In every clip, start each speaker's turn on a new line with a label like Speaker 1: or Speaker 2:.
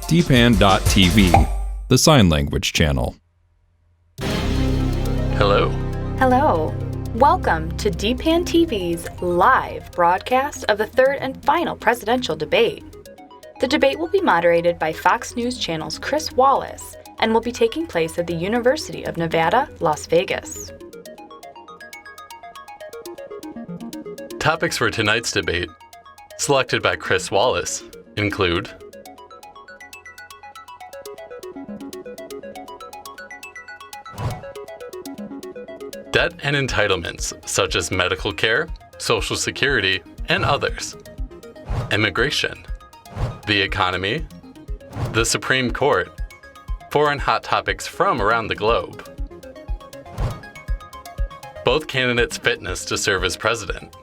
Speaker 1: dpan.tv, the sign language channel.
Speaker 2: Hello.
Speaker 3: Hello. Welcome to DPAN TV's live broadcast of the third and final presidential debate. The debate will be moderated by Fox News Channel's Chris Wallace and will be taking place at the University of Nevada, Las Vegas.
Speaker 2: Topics for tonight's debate, selected by Chris Wallace, include debt and entitlements such as medical care, Social Security, and others, immigration, the economy, the Supreme Court, foreign hot topics from around the globe, both candidates' fitness to serve as president.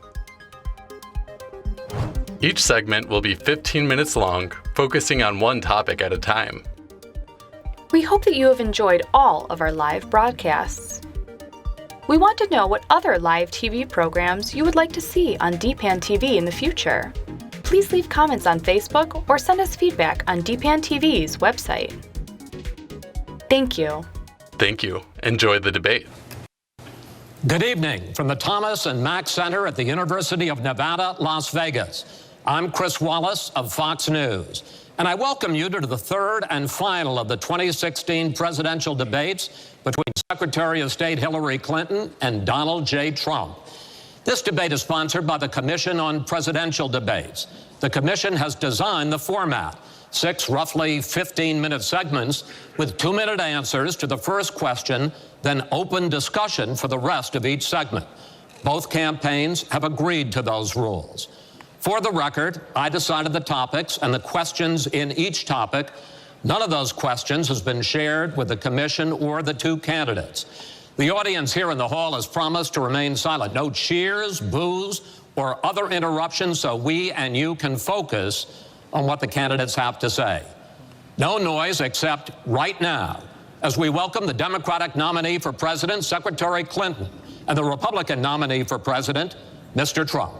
Speaker 2: Each segment will be 15 minutes long, focusing on one topic at a time.
Speaker 3: We hope that you have enjoyed all of our live broadcasts. We want to know what other live TV programs you would like to see on DPAN TV in the future. Please leave comments on Facebook or send us feedback on DPAN TV's website. Thank you.
Speaker 2: Thank you. Enjoy the debate.
Speaker 4: Good evening from the Thomas and Mack Center at the University of Nevada, Las Vegas. I'm Chris Wallace of Fox News, and I welcome you to the third and final of the 2016 presidential debates between Secretary of State Hillary Clinton and Donald J. Trump. This debate is sponsored by the Commission on Presidential Debates. The Commission has designed the format, 6 roughly 15-minute segments with 2-minute answers to the first question, then open discussion for the rest of each segment. Both campaigns have agreed to those rules. For the record, I decided the topics and the questions in each topic. None of those questions has been shared with the commission or the 2 candidates. The audience here in the hall has promised to remain silent. No cheers, boos, or other interruptions so we and you can focus on what the candidates have to say. No noise except right now as we welcome the Democratic nominee for president, Secretary Clinton, and the Republican nominee for president, Mr. Trump.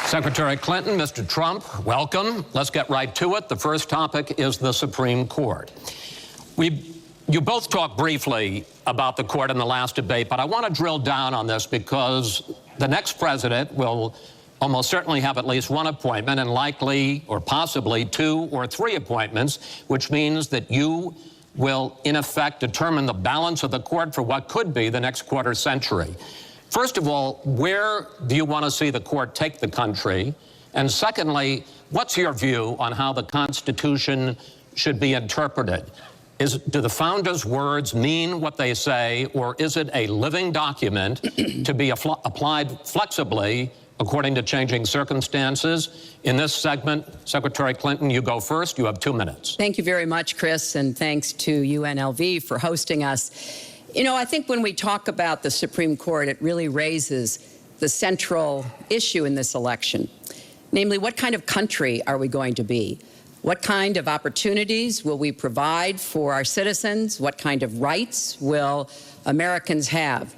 Speaker 4: Secretary Clinton, Mr. Trump, welcome. Let's get right to it. The first topic is the Supreme Court. You both talked briefly about the court in the last debate, but I want to drill down on this because the next president will almost certainly have at least 1 appointment and likely or possibly 2 or 3 appointments, which means that you will, in effect, determine the balance of the court for what could be the next quarter century. First of all, where do you want to see the court take the country? And secondly, what's your view on how the Constitution should be interpreted? Do the founders' words mean what they say, or is it a living document to be applied flexibly according to changing circumstances? In this segment, Secretary Clinton, you go first. You have 2 minutes.
Speaker 5: Thank you very much, Chris, and thanks to UNLV for hosting us. You know, I think when we talk about the Supreme Court, it really raises the central issue in this election. Namely, what kind of country are we going to be? What kind of opportunities will we provide for our citizens? What kind of rights will Americans have?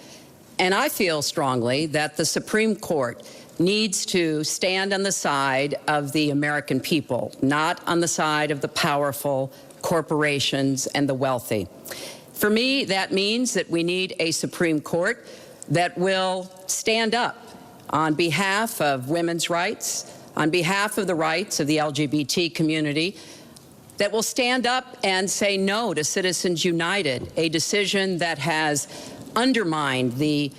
Speaker 5: And I feel strongly that the Supreme Court needs to stand on the side of the American people, not on the side of the powerful, corporations, and the wealthy. For me, that means that we need a Supreme Court that will stand up on behalf of women's rights, on behalf of the rights of the LGBT community, that will stand up and say no to Citizens United, a decision that has undermined the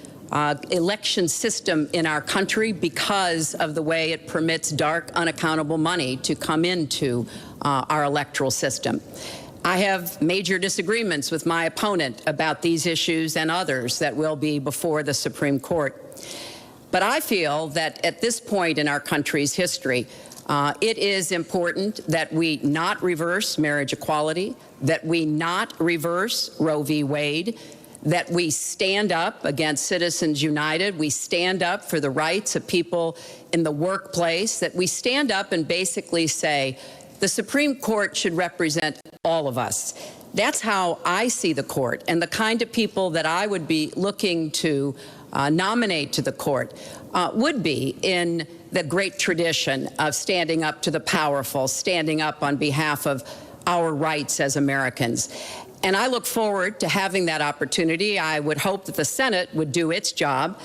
Speaker 5: election system in our country because of the way it permits dark, unaccountable money to come into our electoral system. I have major disagreements with my opponent about these issues and others that will be before the Supreme Court. But I feel that at this point in our country's history, it is important that we not reverse marriage equality, that we not reverse Roe v. Wade, that we stand up against Citizens United, we stand up for the rights of people in the workplace, that we stand up and basically say, The Supreme Court should represent all of us. That's how I see the court, and the kind of people that I would be looking to nominate to the court would be in the great tradition of standing up to the powerful, standing up on behalf of our rights as Americans. And I look forward to having that opportunity. I would hope that the Senate would do its job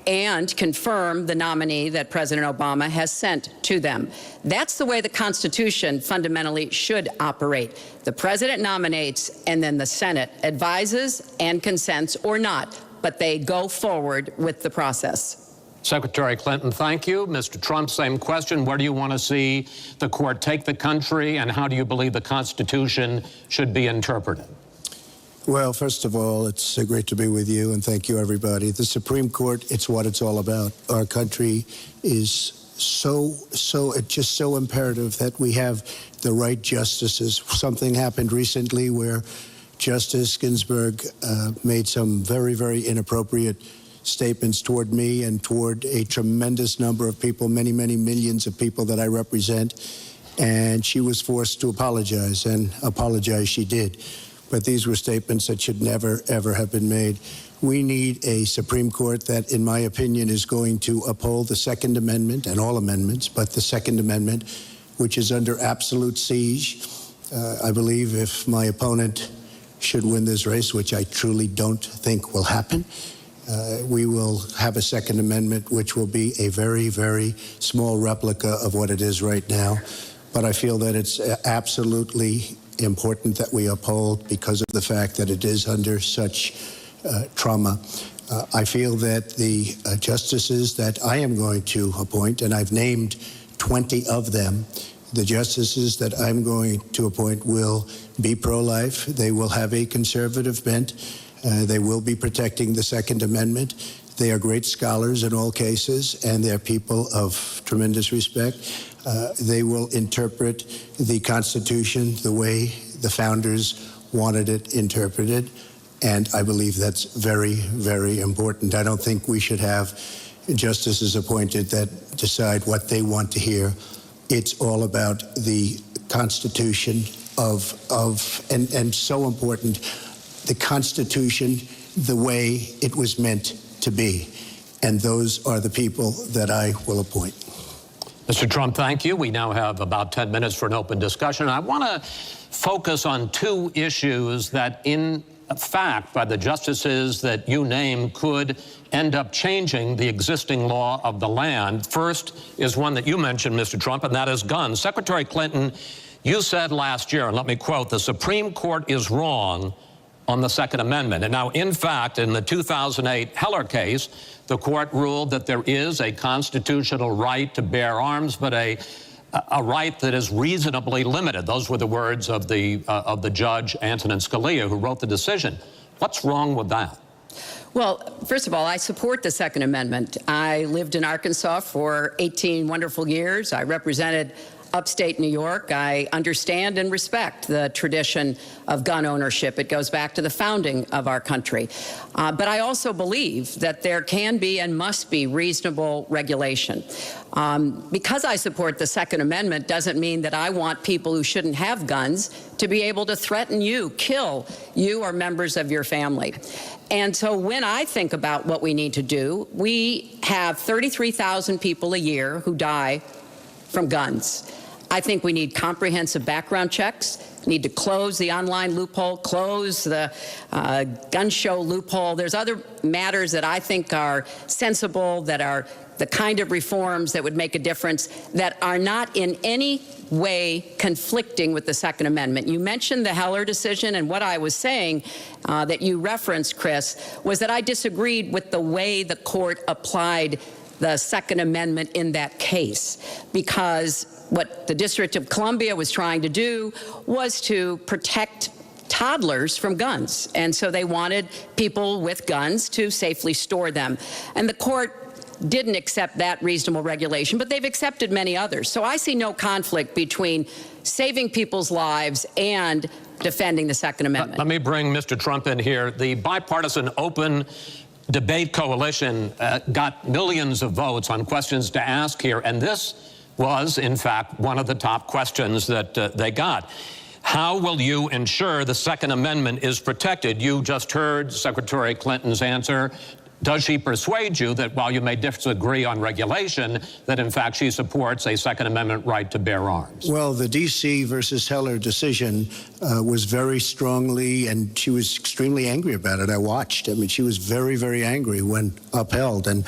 Speaker 5: and confirm the nominee that President Obama has sent to them. That's the way the Constitution fundamentally should operate. The President nominates, and then the Senate advises and consents or not, but they go forward with the process.
Speaker 4: Secretary Clinton, thank you. Mr. Trump, same question. Where do you want to see the court take the country, and how do you believe the Constitution should be interpreted?
Speaker 6: Well, first of all, it's great to be with you, and thank you, everybody. The Supreme Court, it's what it's all about. Our country is it's just so imperative that we have the right justices. Something happened recently where Justice Ginsburg made some very, very inappropriate statements toward me and toward a tremendous number of people, many, many millions of people that I represent, and she was forced to apologize, and apologize she did. But these were statements that should never, ever have been made. We need a Supreme Court that, in my opinion, is going to uphold the Second Amendment and all amendments, but the Second Amendment, which is under absolute siege. I believe if my opponent should win this race, which I truly don't think will happen, we will have a Second Amendment which will be a very, very small replica of what it is right now. But I feel that it's absolutely important that we uphold because of the fact that it is under such trauma. I feel that the justices that I am going to appoint, and I've named 20 of them, the justices that I'm going to appoint will be pro-life. They will have a conservative bent. They will be protecting the Second Amendment. They are great scholars in all cases, and they're people of tremendous respect. They will interpret the Constitution the way the founders wanted it interpreted, and I believe that's very, very important. I don't think we should have justices appointed that decide what they want to hear. It's all about the Constitution and so important, the Constitution the way it was meant to be. And those are the people that I will appoint.
Speaker 4: Mr. Trump, thank you. We now have about 10 minutes for an open discussion. I want to focus on two issues that, in fact, by the justices that you name, could end up changing the existing law of the land. First is one that you mentioned, Mr. Trump, and that is guns. Secretary Clinton, you said last year, and let me quote, "The Supreme Court is wrong on the Second Amendment." And now, in fact, in the 2008 Heller case, the court ruled that there is a constitutional right to bear arms, but a right that is reasonably limited. Those were the words of the judge, Antonin Scalia, who wrote the decision. What's wrong with that?
Speaker 5: Well, first of all, I support the Second Amendment. I lived in Arkansas for 18 wonderful years. I represented upstate New York. I understand and respect the tradition of gun ownership. It goes back to the founding of our country. But I also believe that there can be and must be reasonable regulation. Because I support the Second Amendment doesn't mean that I want people who shouldn't have guns to be able to threaten you, kill you or members of your family. And so when I think about what we need to do, we have 33,000 people a year who die from guns. I think we need comprehensive background checks, need to close the online loophole, close the gun show loophole. There's other matters that I think are sensible, that are the kind of reforms that would make a difference, that are not in any way conflicting with the Second Amendment. You mentioned the Heller decision, and what I was saying that you referenced, Chris, was that I disagreed with the way the court applied the Second Amendment in that case, because what the District of Columbia was trying to do was to protect toddlers from guns. And so they wanted people with guns to safely store them. And the court didn't accept that reasonable regulation, but they've accepted many others. So I see no conflict between saving people's lives and defending the Second Amendment.
Speaker 4: Let me bring Mr. Trump in here. The bipartisan open debate coalition got millions of votes on questions to ask here, and this was, in fact, one of the top questions that they got. How will you ensure the Second Amendment is protected? You just heard Secretary Clinton's answer. Does she persuade you that while you may disagree on regulation, that in fact she supports a Second Amendment right to bear arms?
Speaker 6: Well, the D.C. versus Heller decision was very strongly, and she was extremely angry about it. I watched. I mean, she was very, very angry when upheld. And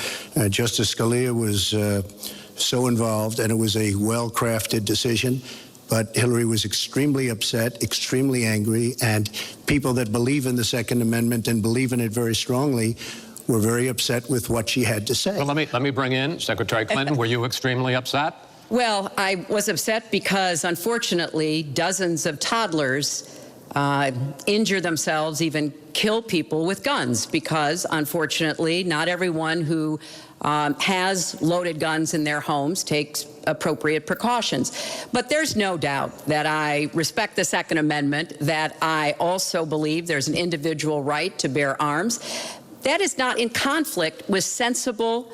Speaker 6: Justice Scalia was so involved, and it was a well-crafted decision. But Hillary was extremely upset, extremely angry, and people that believe in the Second Amendment and believe in it very strongly were very upset with what she had to say.
Speaker 4: Well, let me bring in Secretary Clinton. Were you extremely upset?
Speaker 5: Well, I was upset because, unfortunately, dozens of toddlers injure themselves, even kill people with guns, because, unfortunately, not everyone who has loaded guns in their homes takes appropriate precautions. But there's no doubt that I respect the Second Amendment, that I also believe there's an individual right to bear arms. That is not in conflict with sensible,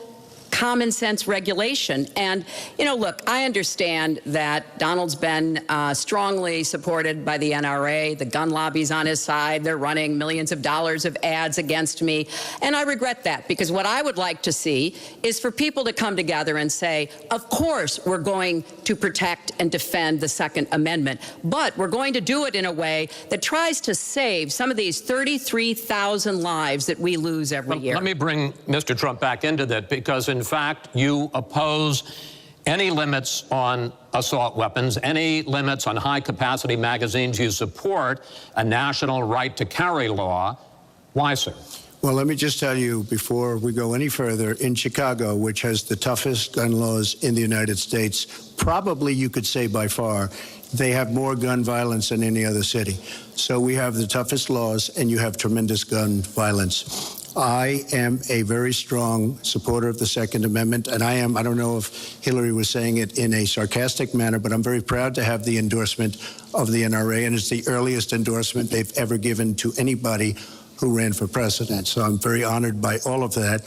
Speaker 5: common sense regulation. And, you know, look, I understand that Donald's been strongly supported by the NRA. The gun lobby's on his side. They're running millions of dollars of ads against me. And I regret that, because what I would like to see is for people to come together and say, of course, we're going to protect and defend the Second Amendment, but we're going to do it in a way that tries to save some of these 33,000 lives that we lose every year.
Speaker 4: Let me bring Mr. Trump back into that, because in fact, you oppose any limits on assault weapons, any limits on high-capacity magazines. You support a national right to carry law. Why, sir?
Speaker 6: Well, let me just tell you, before we go any further, in Chicago, which has the toughest gun laws in the United States, probably you could say by far, they have more gun violence than any other city. So we have the toughest laws, and you have tremendous gun violence. I am a very strong supporter of the Second Amendment, and I don't know if Hillary was saying it in a sarcastic manner, but I'm very proud to have the endorsement of the NRA, and it's the earliest endorsement they've ever given to anybody who ran for president. So I'm very honored by all of that.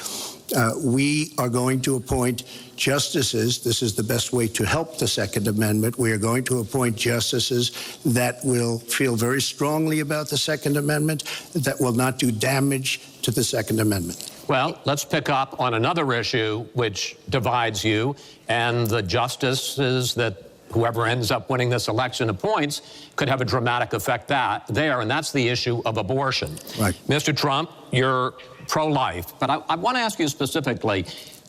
Speaker 6: We are going to appoint justices. This is the best way to help the Second Amendment. We are going to appoint justices that will feel very strongly about the Second Amendment, that will not do damage to the Second Amendment.
Speaker 4: Well, let's pick up on another issue which divides you and the justices that whoever ends up winning this election appoints could have a dramatic effect there, and that's the issue of abortion.
Speaker 6: Right.
Speaker 4: Mr. Trump, you're pro-life, but I want to ask you specifically,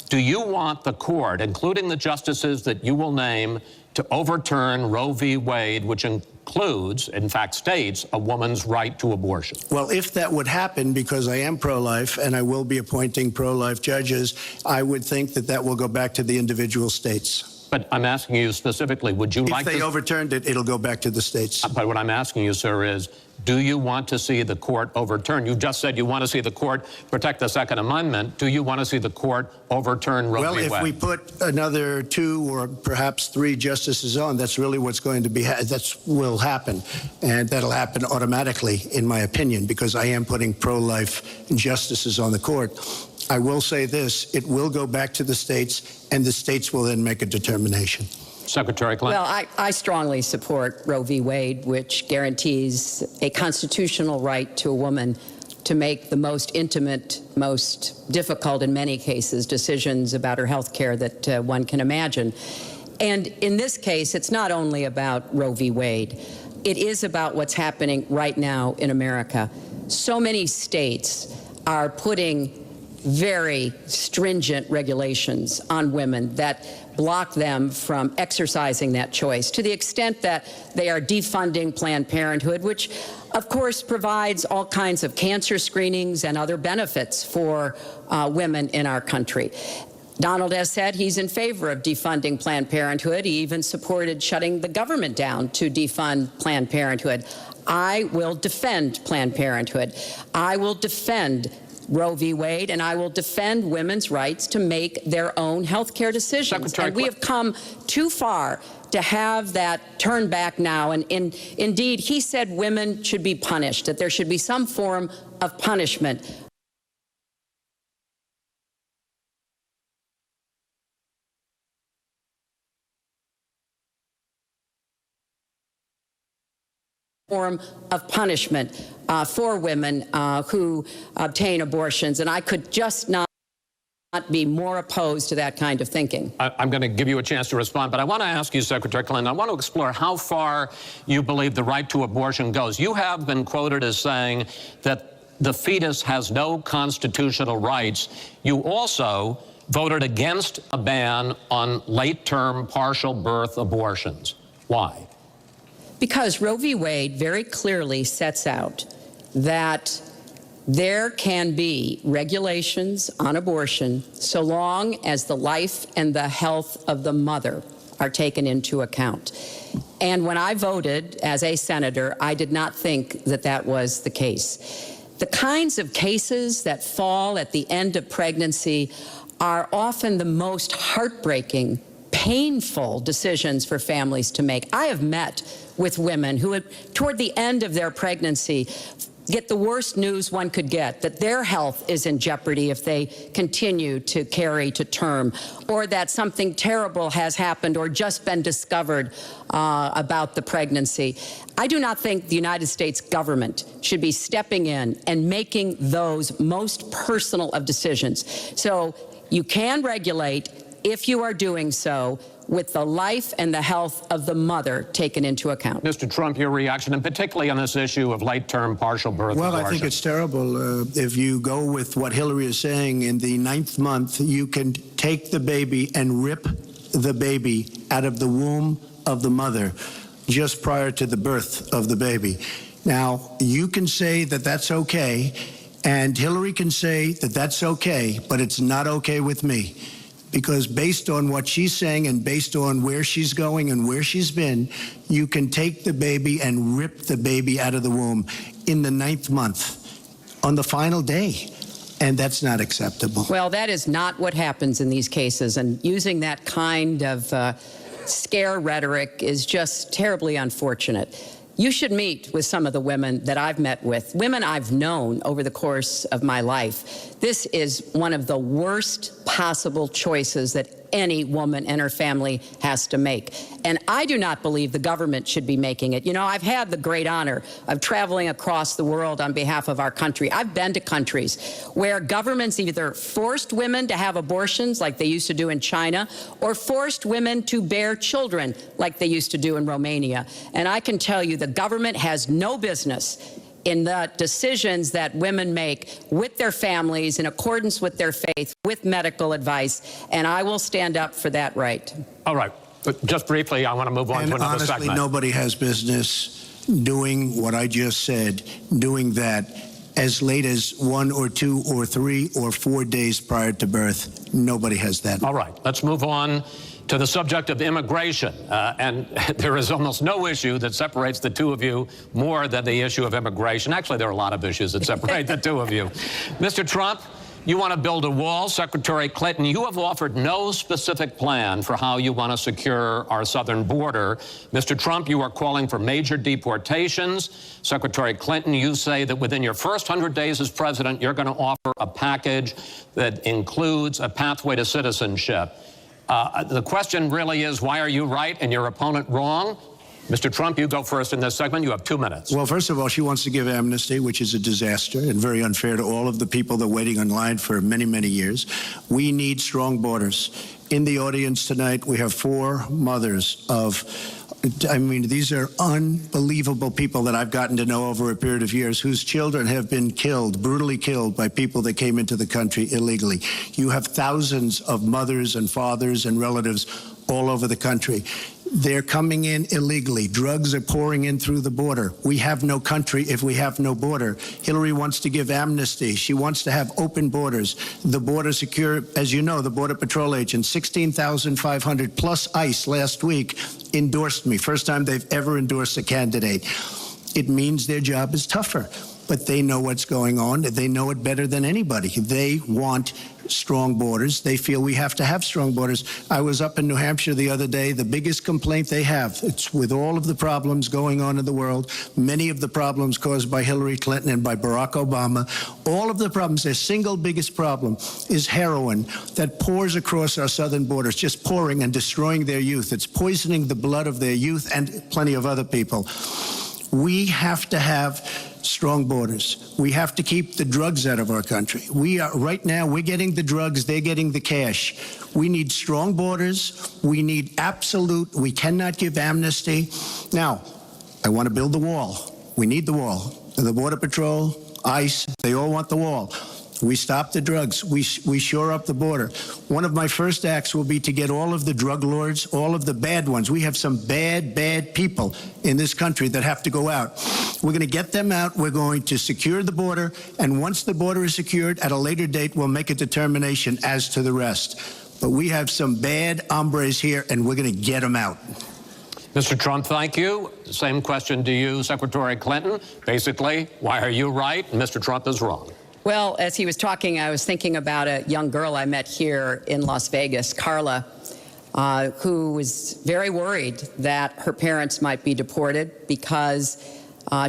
Speaker 4: do you want the court, including the justices that you will name, to overturn Roe v. Wade, which includes, in fact, states a woman's right to abortion?
Speaker 6: Well, if that would happen, because I am pro-life and I will be appointing pro-life judges, I would think that that will go back to the individual states.
Speaker 4: But I'm asking you specifically, would you like to...
Speaker 6: If they overturned it, it'll go back to the states.
Speaker 4: But what I'm asking you, sir, is do you want to see the court overturn? You just said you want to see the court protect the Second Amendment. Do you want to see the court overturn Roe v. Wade?
Speaker 6: Well, if we put another 2 or perhaps 3 justices on, that's really what's going to be, that will happen. And that'll happen automatically, in my opinion, because I am putting pro-life justices on the court. I will say this, it will go back to the states, and the states will then make a determination.
Speaker 4: Secretary Clinton.
Speaker 5: Well, I strongly support Roe v. Wade, which guarantees a constitutional right to a woman to make the most intimate, most difficult in many cases, decisions about her health care that one can imagine. And in this case, it's not only about Roe v. Wade. It is about what's happening right now in America. So many states are putting very stringent regulations on women that block them from exercising that choice, to the extent that they are defunding Planned Parenthood, which, of course, provides all kinds of cancer screenings and other benefits for women in our country. Donald has said he's in favor of defunding Planned Parenthood. He even supported shutting the government down to defund Planned Parenthood. I will defend Planned Parenthood. I will defend Roe v. Wade, and I will defend women's rights to make their own health care decisions. And we have come too far to have that turned back now. And indeed, he said women should be punished, that there should be some form of punishment. form of punishment for women who obtain abortions, and I could just not be more opposed to that kind of thinking.
Speaker 4: I'm going to give you a chance to respond, but I want to ask you, Secretary Clinton, I want to explore how far you believe the right to abortion goes. You have been quoted as saying that the fetus has no constitutional rights. You also voted against a ban on late-term partial birth abortions. Why?
Speaker 5: Because Roe v. Wade very clearly sets out that there can be regulations on abortion so long as the life and the health of the mother are taken into account. And when I voted as a senator, I did not think that that was the case. The kinds of cases that fall at the end of pregnancy are often the most heartbreaking, painful decisions for families to make. I have met with women who, toward the end of their pregnancy, get the worst news one could get, that their health is in jeopardy if they continue to carry to term, or that something terrible has happened or just been discovered about the pregnancy. I do not think the United States government should be stepping in and making those most personal of decisions. So you can regulate, if you are doing so, with the life and the health of the mother taken into account.
Speaker 4: Mr. Trump, your reaction, and particularly on this issue of late-term partial birth abortion.
Speaker 6: Well, I think it's terrible. If you go with what Hillary is saying, in the 9th month, you can take the baby and rip the baby out of the womb of the mother just prior to the birth of the baby. Now, you can say that that's okay, and Hillary can say that that's okay, but it's not okay with me. Because based on what she's saying and based on where she's going and where she's been, you can take the baby and rip the baby out of the womb in the 9th month on the final day. And that's not acceptable.
Speaker 5: Well, that is not what happens in these cases. And using that kind of scare rhetoric is just terribly unfortunate. You should meet with some of the women that I've met with, women I've known over the course of my life. This is one of the worst possible choices that any woman and her family has to make. And I do not believe the government should be making it. You know, I've had the great honor of traveling across the world on behalf of our country. I've been to countries where governments either forced women to have abortions like they used to do in China, or forced women to bear children like they used to do in Romania. And I can tell you the government has no business in the decisions that women make with their families in accordance with their faith, with medical advice, and I will stand up for that right.
Speaker 4: All right. But just briefly, I want to move on to another segment.
Speaker 6: Honestly, nobody has business doing what I just said, doing that as late as 1 or 2 or 3 or 4 days prior to birth. Nobody has that.
Speaker 4: All right. Let's move on to the subject of immigration. And there is almost no issue that separates the two of you more than the issue of immigration. Actually, there are a lot of issues that separate the two of you. Mr. Trump, you want to build a wall. Secretary Clinton, you have offered no specific plan for how you want to secure our southern border. Mr. Trump, you are calling for major deportations. Secretary Clinton, you say that within your first 100 days as president, you're going to offer a package that includes a pathway to citizenship. The question really is, why are you right and your opponent wrong? Mr. Trump, you go first in this segment. You have 2 minutes.
Speaker 6: Well, first of all, she wants to give amnesty, which is a disaster and very unfair to all of the people that are waiting in line for many, many years. We need strong borders. In the audience tonight, we have 4 mothers of, I mean, these are unbelievable people that I've gotten to know over a period of years, whose children have been killed, brutally killed by people that came into the country illegally. You have thousands of mothers and fathers and relatives all over the country. They're coming in illegally. Drugs are pouring in through the border. We have no country if we have no border. Hillary wants to give amnesty. She wants to have open borders. The border secure, as you know, the Border Patrol agents, 16,500 plus ICE last week endorsed me. First time they've ever endorsed a candidate. It means their job is tougher, but they know what's going on. They know it better than anybody. They want strong borders. They feel we have to have strong borders. I was up in New Hampshire the other day. The biggest complaint they have, it's with all of the problems going on in the world, many of the problems caused by Hillary Clinton and by Barack Obama, all of the problems, their single biggest problem is heroin that pours across our southern borders, just pouring and destroying their youth. It's poisoning the blood of their youth and plenty of other people. We have to have strong borders. We have to keep the drugs out of our country. Right now, we're getting the drugs, they're getting the cash. We need strong borders. We need we cannot give amnesty. Now, I want to build the wall. We need the wall. The Border Patrol, ICE, they all want the wall. We stop the drugs. We shore up the border. One of my first acts will be to get all of the drug lords, all of the bad ones. We have some bad people in this country that have to go out. We're going to get them out. We're going to secure the border. And once the border is secured, at a later date, we'll make a determination as to the rest. But we have some bad hombres here, and we're going to get them out.
Speaker 4: Mr. Trump, thank you. Same question to you, Secretary Clinton. Basically, why are you right and Mr. Trump is wrong?
Speaker 5: Well, as he was talking, I was thinking about a young girl I met here in Las Vegas, Carla, who was very worried that her parents might be deported because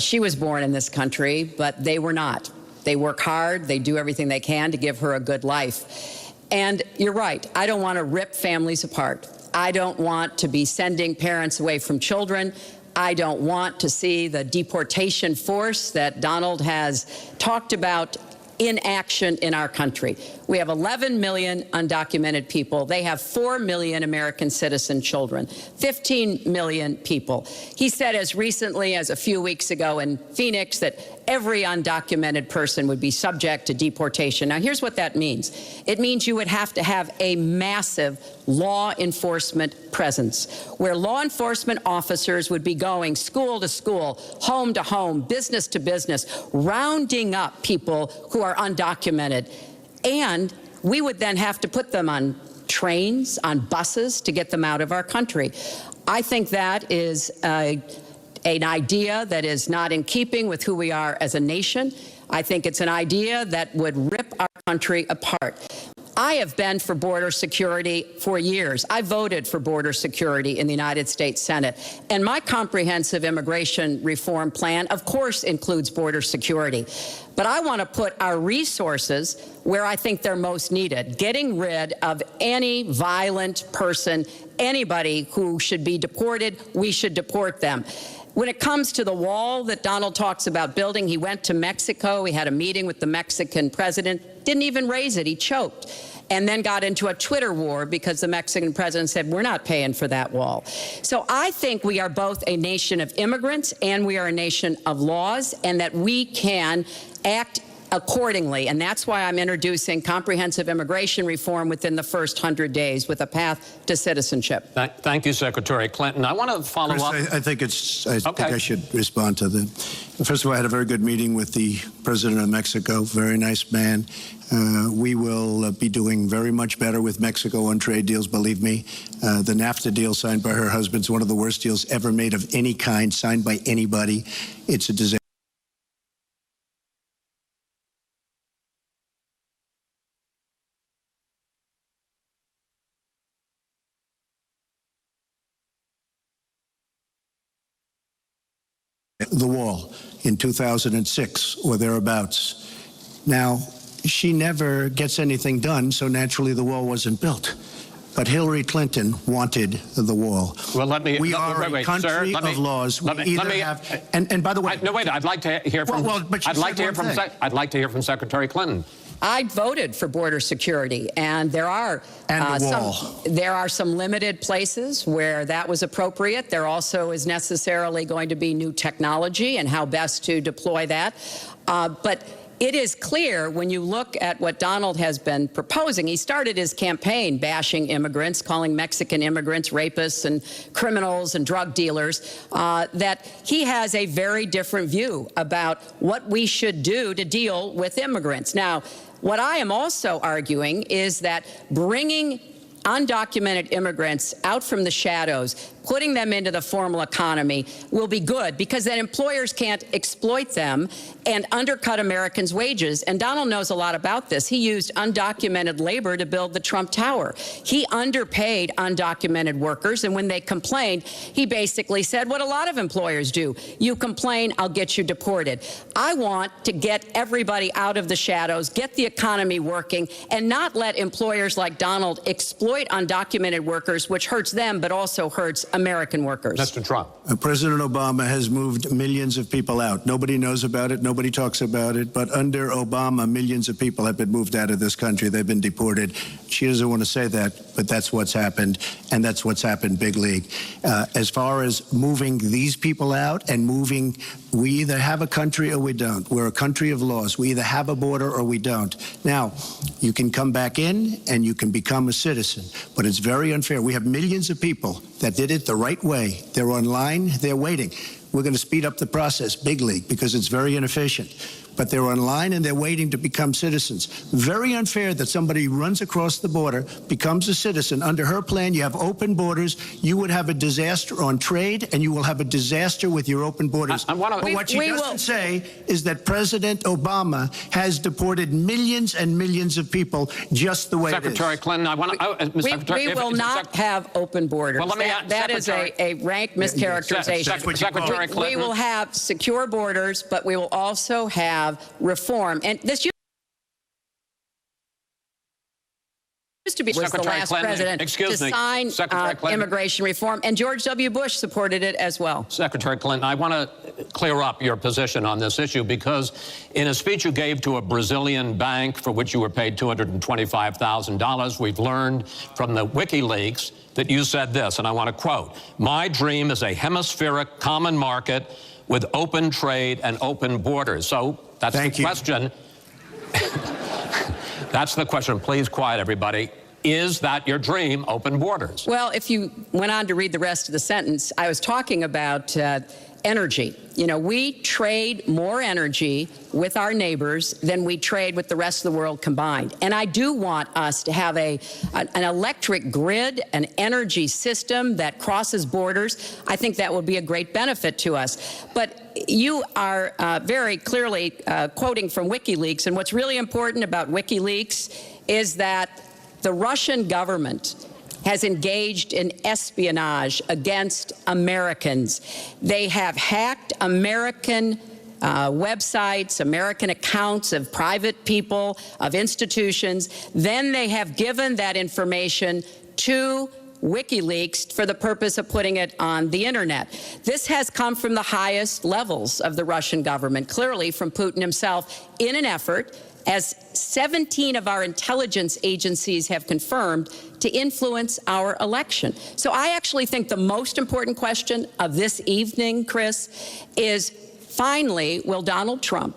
Speaker 5: she was born in this country, but they were not. They work hard. They do everything they can to give her a good life. And you're right. I don't want to rip families apart. I don't want to be sending parents away from children. I don't want to see the deportation force that Donald has talked about in action in our country. We have 11 million undocumented people. They have 4 million American citizen children, 15 million people. He said as recently as a few weeks ago in Phoenix that every undocumented person would be subject to deportation. Now, here's what that means. It means you would have to have a massive law enforcement presence, where law enforcement officers would be going school to school, home to home, business to business, rounding up people who are undocumented. And we would then have to put them on trains, on buses to get them out of our country. I think that is an idea that is not in keeping with who we are as a nation. I think it's an idea that would rip our country apart. I have been for border security for years. I voted for border security in the United States Senate. And my comprehensive immigration reform plan, of course, includes border security. But I want to put our resources where I think they're most needed, getting rid of any violent person, anybody who should be deported. We should deport them. When it comes to the wall that Donald talks about building, he went to Mexico. He had a meeting with the Mexican president, didn't even raise it. He choked, and then got into a Twitter war because the Mexican president said, we're not paying for that wall. So I think we are both a nation of immigrants and we are a nation of laws, and that we can act accordingly. And that's why I'm introducing comprehensive immigration reform within the first 100 days with a path to citizenship.
Speaker 4: Thank you, Secretary Clinton. I want to follow up.
Speaker 6: I think I should respond to that. First of all, I had a very good meeting with the president of Mexico, very nice man. We will be doing very much better with Mexico on trade deals, believe me. The NAFTA deal signed by her husband is one of the worst deals ever made of any kind, signed by anybody. It's a disaster. The wall in 2006 or thereabouts. Now, she never gets anything done, so naturally the wall wasn't built. But Hillary Clinton wanted the wall.
Speaker 4: Well,
Speaker 6: we are a country of laws. And by the way,
Speaker 4: no, wait. I'd like to hear from. I'd like to hear from Secretary Clinton.
Speaker 5: I voted for border security, and there are some limited places where that was appropriate. There also is necessarily going to be new technology and how best to deploy that. But it is clear when you look at what Donald has been proposing. He started his campaign bashing immigrants, calling Mexican immigrants rapists and criminals and drug dealers, that he has a very different view about what we should do to deal with immigrants. Now, what I am also arguing is that bringing undocumented immigrants out from the shadows, putting them into the formal economy will be good, because then employers can't exploit them and undercut Americans' wages. And Donald knows a lot about this. He used undocumented labor to build the Trump Tower. He underpaid undocumented workers, and when they complained, he basically said what a lot of employers do. You complain, I'll get you deported. I want to get everybody out of the shadows, get the economy working, and not let employers like Donald exploit undocumented workers, which hurts them but also hurts American workers.
Speaker 4: Mr. Trump.
Speaker 6: President Obama has moved millions of people out. Nobody knows about it. Nobody talks about it. But under Obama, millions of people have been moved out of this country. They've been deported. She doesn't want to say that, but that's what's happened, and that's what's happened big league. As far as moving these people out and moving, we either have a country or we don't. We're a country of laws. We either have a border or we don't. Now, you can come back in and you can become a citizen, but it's very unfair. We have millions of people that did it the right way. They're online, they're waiting. We're going to speed up the process, big league, because it's very inefficient. But they're online and they're waiting to become citizens. Very unfair that somebody runs across the border, becomes a citizen. Under her plan, you have open borders. You would have a disaster on trade, and you will have a disaster with your open borders. But what she doesn't say is that President Obama has deported millions and millions of people just the way
Speaker 4: Secretary
Speaker 6: it is.
Speaker 4: Clinton, I want to...
Speaker 5: We will not have open borders.
Speaker 4: Well, let me
Speaker 5: that is a rank mischaracterization.
Speaker 4: Secretary Clinton.
Speaker 5: We will have secure borders, but we will also have reform. And this used to be was the last president to sign immigration reform, and George W. Bush supported it as well.
Speaker 4: Secretary Clinton, I want to clear up your position on this issue, because in a speech you gave to a Brazilian bank for which you were paid $225,000, we've learned from the WikiLeaks that you said this, and I want to quote, "My dream is a hemispheric common market with open trade and open borders." So that's the question. That's the question. Please quiet everybody. Is that your dream, open borders?
Speaker 5: Well, if you went on to read the rest of the sentence, I was talking about energy. You know, we trade more energy with our neighbors than we trade with the rest of the world combined. And I do want us to have an electric grid, an energy system that crosses borders. I think that will be a great benefit to us. But you are very clearly quoting from WikiLeaks. And what's really important about WikiLeaks is that the Russian government has engaged in espionage against Americans. They have hacked American websites, American accounts of private people, of institutions. Then they have given that information to WikiLeaks for the purpose of putting it on the internet. This has come from the highest levels of the Russian government, clearly from Putin himself, in an effort, as 17 of our intelligence agencies have confirmed, to influence our election. So I actually think the most important question of this evening, Chris, is finally, will Donald Trump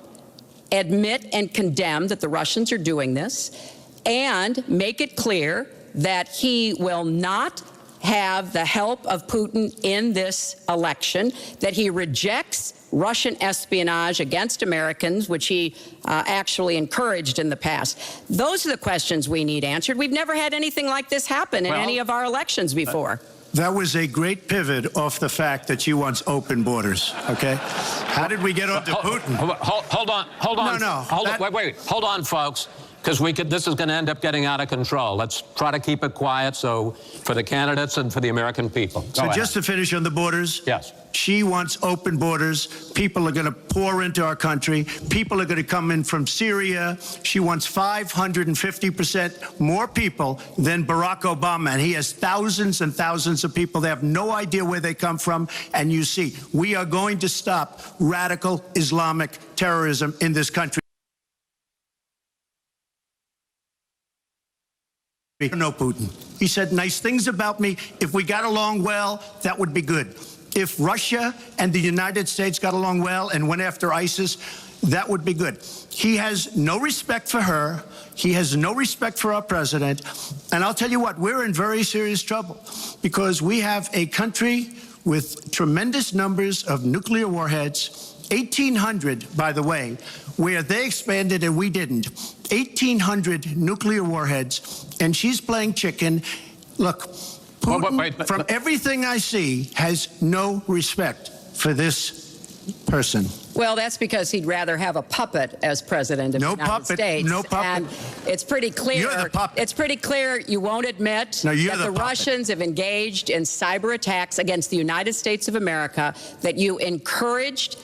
Speaker 5: admit and condemn that the Russians are doing this, and make it clear that he will not have the help of Putin in this election, that he rejects Russian espionage against Americans, which he actually encouraged in the past. Those are the questions we need answered. We've never had anything like this happen in any of our elections before.
Speaker 6: That was a great pivot off the fact that she wants open borders, okay? How did we get onto Putin?
Speaker 4: Hold on. No. Wait. Hold on, folks. Because this is going to end up getting out of control. Let's try to keep it quiet for the candidates and for the American people.
Speaker 6: So just to finish on the borders,
Speaker 4: yes.
Speaker 6: She wants open borders. People are going to pour into our country. People are going to come in from Syria. She wants 550% more people than Barack Obama, and he has thousands and thousands of people. They have no idea where they come from, and you see, we are going to stop radical Islamic terrorism in this country. No, Putin. He said nice things about me. If we got along well, that would be good. If Russia and the United States got along well and went after ISIS, that would be good. He has no respect for her. He has no respect for our president. And I'll tell you what, we're in very serious trouble because we have a country with tremendous numbers of nuclear warheads, 1,800, by the way, where they expanded and we didn't. 1,800 nuclear warheads, and she's playing chicken. Look, Putin, from everything I see, has no respect for this person.
Speaker 5: Well, that's because he'd rather have a puppet as president of the United States.
Speaker 6: No puppet.
Speaker 5: And it's pretty clear.
Speaker 6: You're the puppet.
Speaker 5: It's pretty clear you won't admit that the Russians have engaged in cyber attacks against the United States of America, that you encouraged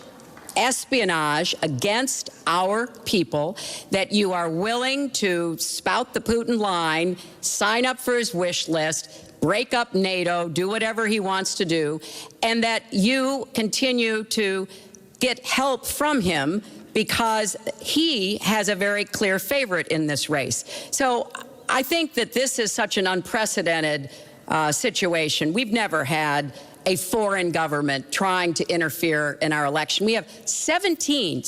Speaker 5: espionage against our people, that you are willing to spout the Putin line, sign up for his wish list, break up NATO, do whatever he wants to do, and that you continue to get help from him because he has a very clear favorite in this race. So I think that this is such an unprecedented situation. We've never had a foreign government trying to interfere in our election. We have 17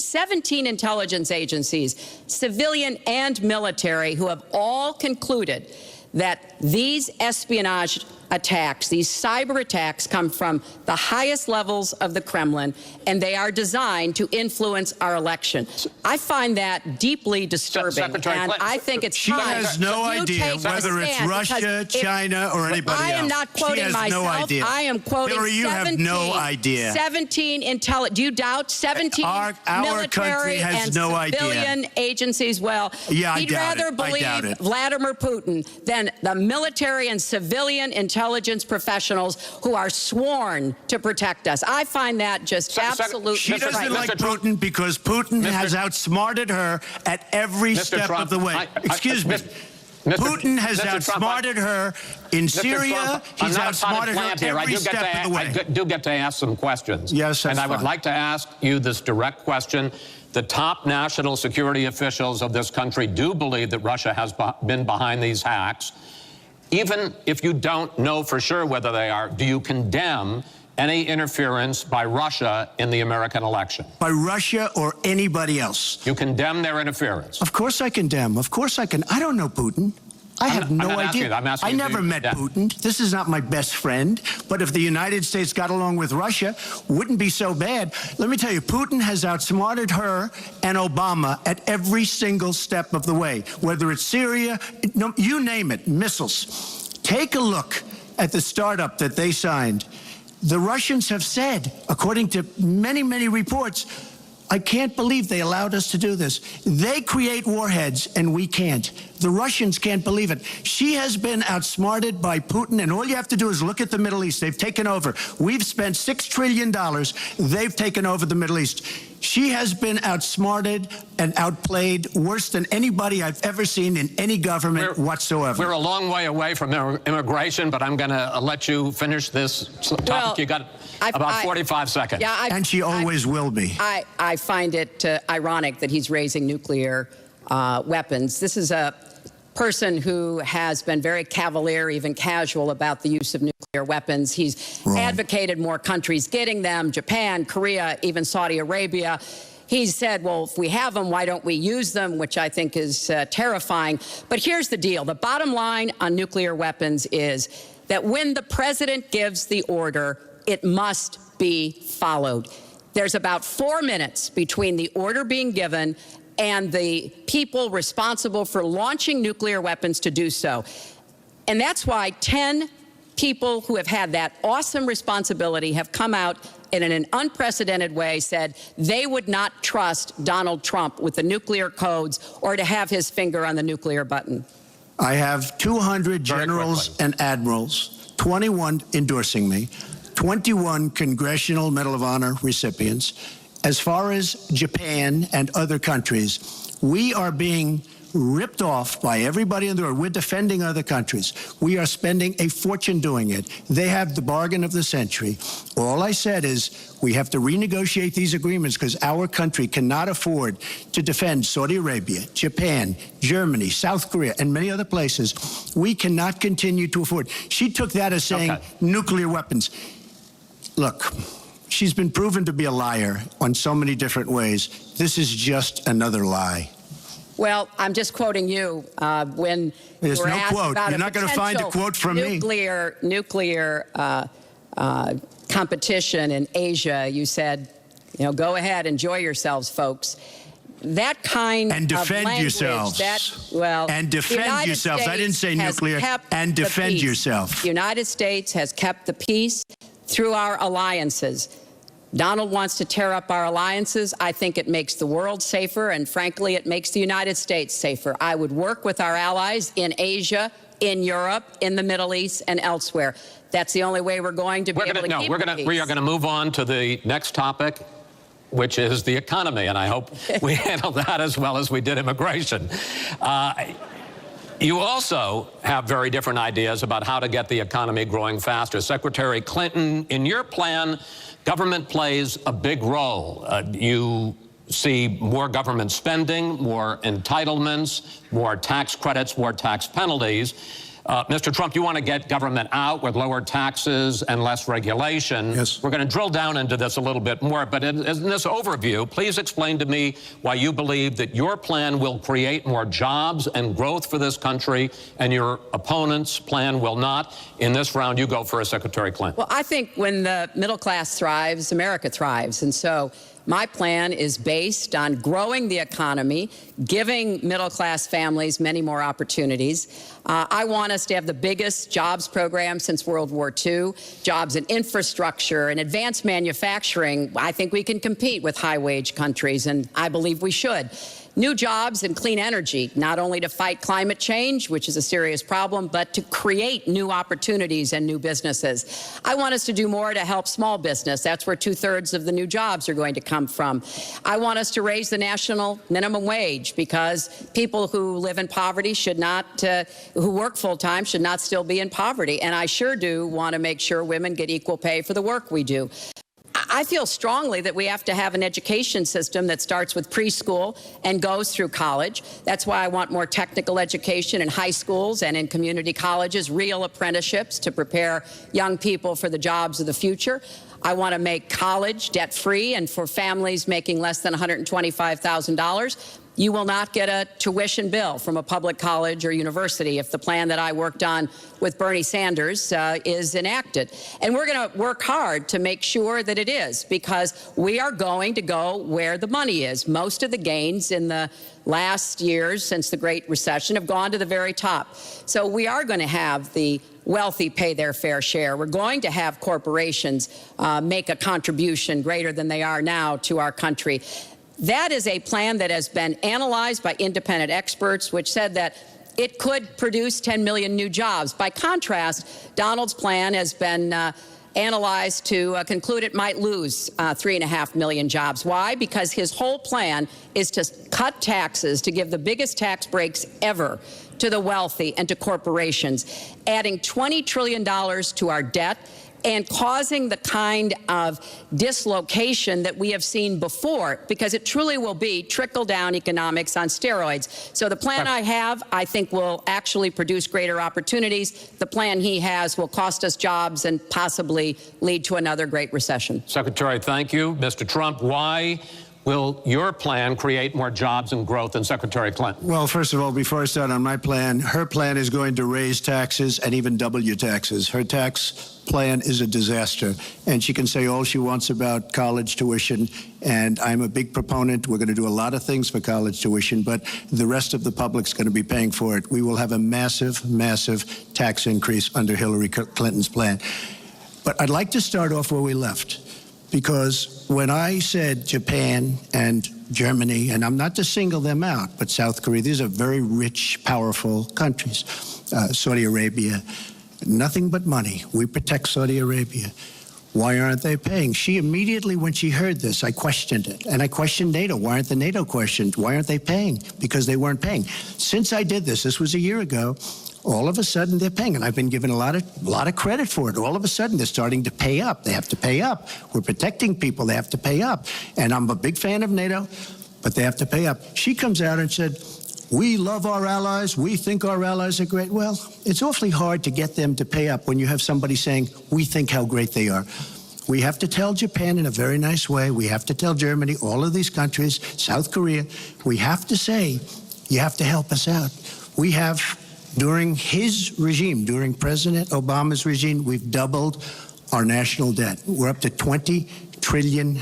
Speaker 5: intelligence agencies, civilian and military, who have all concluded that these espionage attacks, these cyber attacks, come from the highest levels of the Kremlin, and they are designed to influence our election. I find that deeply disturbing, and I think it's time.
Speaker 6: She has no idea whether it's Russia, China, or anybody else.
Speaker 5: I am not quoting myself.
Speaker 6: No idea.
Speaker 5: I am quoting
Speaker 6: Hillary, you have no idea.
Speaker 5: 17 do you doubt 17
Speaker 6: our
Speaker 5: military
Speaker 6: has
Speaker 5: and
Speaker 6: no
Speaker 5: civilian
Speaker 6: idea.
Speaker 5: agencies? Well,
Speaker 6: yeah,
Speaker 5: he'd rather believe Vladimir Putin than the military and civilian intelligence professionals who are sworn to protect us. I find that just absolutely.
Speaker 6: She doesn't like Putin because Putin has outsmarted her at every step of the way. Excuse me. Putin has outsmarted her in Syria. He's outsmarted her every step of the way.
Speaker 4: I do get to ask some questions.
Speaker 6: Yes,
Speaker 4: and I would like to ask you this direct question. The top national security officials of this country do believe that Russia has been behind these hacks. Even if you don't know for sure whether they are, do you condemn any interference by Russia in the American election?
Speaker 6: By Russia or anybody else?
Speaker 4: You condemn their interference?
Speaker 6: Of course I condemn. Of course I can. I don't know Putin. I have no idea. I never met Putin. This is not my best friend. But if the United States got along with Russia, wouldn't be so bad. Let me tell you, Putin has outsmarted her and Obama at every single step of the way. Whether it's Syria, you name it, missiles. Take a look at the startup that they signed. The Russians have said, according to many, many reports, I can't believe they allowed us to do this. They create warheads and we can't. The Russians can't believe it. She has been outsmarted by Putin, and all you have to do is look at the Middle East. They've taken over. We've spent $6 trillion. They've taken over the Middle East. She has been outsmarted and outplayed worse than anybody I've ever seen in any government whatsoever.
Speaker 4: We're a long way away from immigration, but I'm going to let you finish this topic. Well, you got about 45 seconds.
Speaker 5: Yeah,
Speaker 6: and she always will be.
Speaker 5: I find it ironic that he's raising nuclear weapons. This is a person who has been very cavalier, even casual, about the use of nuclear weapons. He's advocated more countries getting them, Japan, Korea, even Saudi Arabia. He's said, well, if we have them, why don't we use them, which I think is terrifying. But here's the deal. The bottom line on nuclear weapons is that when the president gives the order, it must be followed. There's about 4 minutes between the order being given and the people responsible for launching nuclear weapons to do so. And that's why 10 people who have had that awesome responsibility have come out and in an unprecedented way said they would not trust Donald Trump with the nuclear codes or to have his finger on the nuclear button.
Speaker 6: I have 200 generals and admirals, 21 endorsing me, 21 Congressional Medal of Honor recipients. As far as Japan and other countries, we are being ripped off by everybody in the world. We're defending other countries. We are spending a fortune doing it. They have the bargain of the century. All I said is we have to renegotiate these agreements because our country cannot afford to defend Saudi Arabia, Japan, Germany, South Korea, and many other places. We cannot continue to afford. She took that as saying nuclear weapons. Look. She's been proven to be a liar on so many different ways. This is just another lie.
Speaker 5: Well, I'm just quoting you when
Speaker 6: there's
Speaker 5: you were
Speaker 6: no
Speaker 5: asked
Speaker 6: quote.
Speaker 5: about
Speaker 6: You're not going to find a quote from
Speaker 5: nuclear competition in Asia. You said, you know, go ahead, enjoy yourselves, folks. That kind
Speaker 6: and defend
Speaker 5: of language,
Speaker 6: yourselves. And defend yourselves. I didn't say nuclear. And defend yourself.
Speaker 5: The United States has kept the peace through our alliances. Donald wants to tear up our alliances. I think it makes the world safer, and frankly, it makes the United States safer. I would work with our allies in Asia, in Europe, in the Middle East, and elsewhere. That's the only way we're going to be able to keep peace.
Speaker 4: We are going to move on to the next topic, which is the economy, and I hope we handle that as well as we did immigration. You also have very different ideas about how to get the economy growing faster. Secretary Clinton, in your plan, government plays a big role. You see more government spending, more entitlements, more tax credits, more tax penalties. Mr. Trump, you want to get government out with lower taxes and less regulation.
Speaker 6: Yes.
Speaker 4: We're going to drill down into this a little bit more, but in this overview, please explain to me why you believe that your plan will create more jobs and growth for this country and your opponent's plan will not. In this round, you go first, Secretary Clinton.
Speaker 5: Well, I think when the middle class thrives, America thrives. And so my plan is based on growing the economy, giving middle-class families many more opportunities. I want us to have the biggest jobs program since World War II, jobs in infrastructure and advanced manufacturing. I think we can compete with high-wage countries, and I believe we should. New jobs and clean energy, not only to fight climate change, which is a serious problem, but to create new opportunities and new businesses. I want us to do more to help small business. That's where 2/3 of the new jobs are going to come from. I want us to raise the national minimum wage because people who live in poverty should not, who work full-time should not still be in poverty. And I sure do want to make sure women get equal pay for the work we do. I feel strongly that we have to have an education system that starts with preschool and goes through college. That's why I want more technical education in high schools and in community colleges, real apprenticeships to prepare young people for the jobs of the future. I want to make college debt-free, and for families making less than $125,000, you will not get a tuition bill from a public college or university if the plan that I worked on with Bernie Sanders is enacted. And we're going to work hard to make sure that it is, because we are going to go where the money is. Most of the gains in the last years since the Great Recession have gone to the very top. So we are going to have the wealthy pay their fair share. We're going to have corporations make a contribution greater than they are now to our country. That is a plan that has been analyzed by independent experts, which said that it could produce 10 million new jobs. By contrast, Donald's plan has been analyzed to conclude it might lose 3.5 million jobs. Why? Because his whole plan is to cut taxes, to give the biggest tax breaks ever to the wealthy and to corporations, adding $20 trillion to our debt, and causing the kind of dislocation that we have seen before, because it truly will be trickle-down economics on steroids. So the plan I have, I think, will actually produce greater opportunities. The plan he has will cost us jobs and possibly lead to another Great Recession.
Speaker 4: Secretary, thank you. Mr. Trump, why will your plan create more jobs and growth than Secretary Clinton?
Speaker 6: Well, first of all, before I start on my plan, her plan is going to raise taxes and even double your taxes. Her tax plan is a disaster. And she can say all she wants about college tuition, and I'm a big proponent. We're going to do a lot of things for college tuition, but the rest of the public's going to be paying for it. We will have a massive, massive tax increase under Hillary Clinton's plan. But I'd like to start off where we left, because when I said Japan and Germany, and I'm not to single them out, but South Korea, these are very rich, powerful countries. Saudi Arabia, nothing but money. We protect Saudi Arabia. Why aren't they paying? She immediately, when she heard this, I questioned it. And I questioned NATO. Why aren't the NATO questioned? Why aren't they paying? Because they weren't paying. Since I did this was a year ago, all of a sudden they're paying, and I've been given a lot of credit for it. All of a sudden they're starting to pay up. They have to pay up. We're protecting people. They have to pay up. And I'm a big fan of NATO, but they have to pay up. She comes out and said, we love our allies. We think our allies are great. Well, it's awfully hard to get them to pay up when you have somebody saying, we think how great they are. We have to tell Japan in a very nice way. We have to tell Germany, all of these countries, South Korea, we have to say, you have to help us out. We have, during his regime, during President Obama's regime, we've doubled our national debt. We're up to $20 trillion.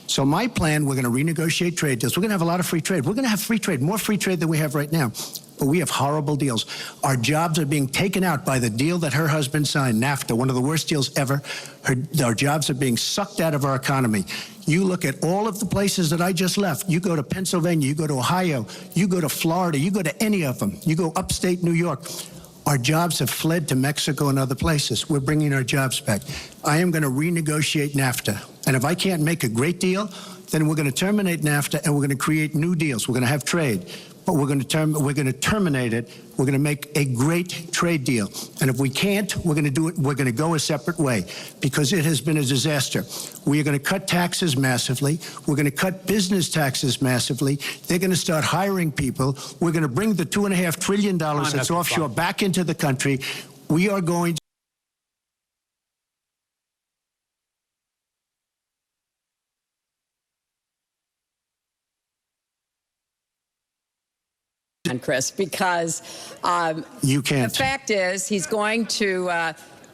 Speaker 6: So my plan, we're going to renegotiate trade deals. We're going to have a lot of free trade. We're going to have free trade, more free trade than we have right now. But we have horrible deals. Our jobs are being taken out by the deal that her husband signed, NAFTA, one of the worst deals ever. Our jobs are being sucked out of our economy. You look at all of the places that I just left. You go to Pennsylvania, you go to Ohio, you go to Florida, you go to any of them. You go upstate New York. Our jobs have fled to Mexico and other places. We're bringing our jobs back. I am going to renegotiate NAFTA. And if I can't make a great deal, then we're going to terminate NAFTA and we're going to create new deals. We're going to have trade. but we're going to terminate it. We're going to make a great trade deal. And if we can't, we're going to do it. We're going to go a separate way because it has been a disaster. We are going to cut taxes massively. We're going to cut business taxes massively. They're going to start hiring people. We're going to bring the $2.5 trillion that's offshore back into the country. We are going to
Speaker 5: Chris, because
Speaker 6: you can't.
Speaker 5: The fact is he's going to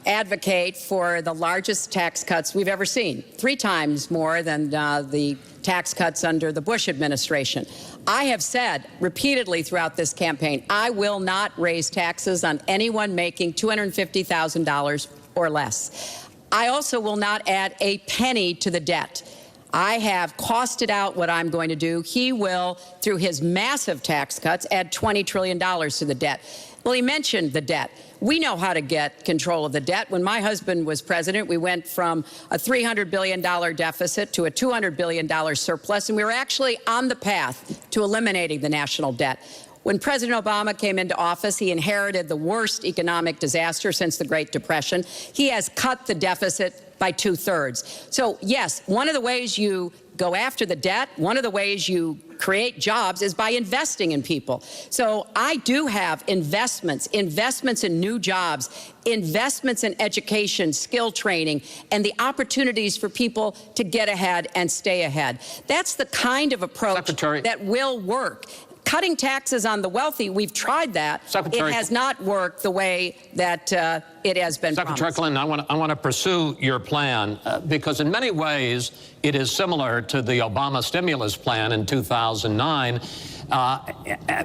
Speaker 5: advocate for the largest tax cuts we've ever seen, 3 times more than the tax cuts under the Bush administration. I have said repeatedly throughout this campaign, I will not raise taxes on anyone making $250,000 or less. I also will not add a penny to the debt. I have costed out what I'm going to do. He will, through his massive tax cuts, add $20 trillion to the debt. Well, he mentioned the debt. We know how to get control of the debt. When my husband was president, we went from a $300 billion deficit to a $200 billion surplus, and we were actually on the path to eliminating the national debt. When President Obama came into office, he inherited the worst economic disaster since the Great Depression. He has cut the deficit by 2/3. So, yes, one of the ways you go after the debt, one of the ways you create jobs is by investing in people. So I do have investments in new jobs, investments in education, skill training, and the opportunities for people to get ahead and stay ahead. That's the kind of approach that will work. Cutting taxes on the wealthy, we've tried that. It has not worked the way that it has been promised.
Speaker 4: Secretary Clinton, I want to pursue your plan because in many ways it is similar to the Obama stimulus plan in 2009,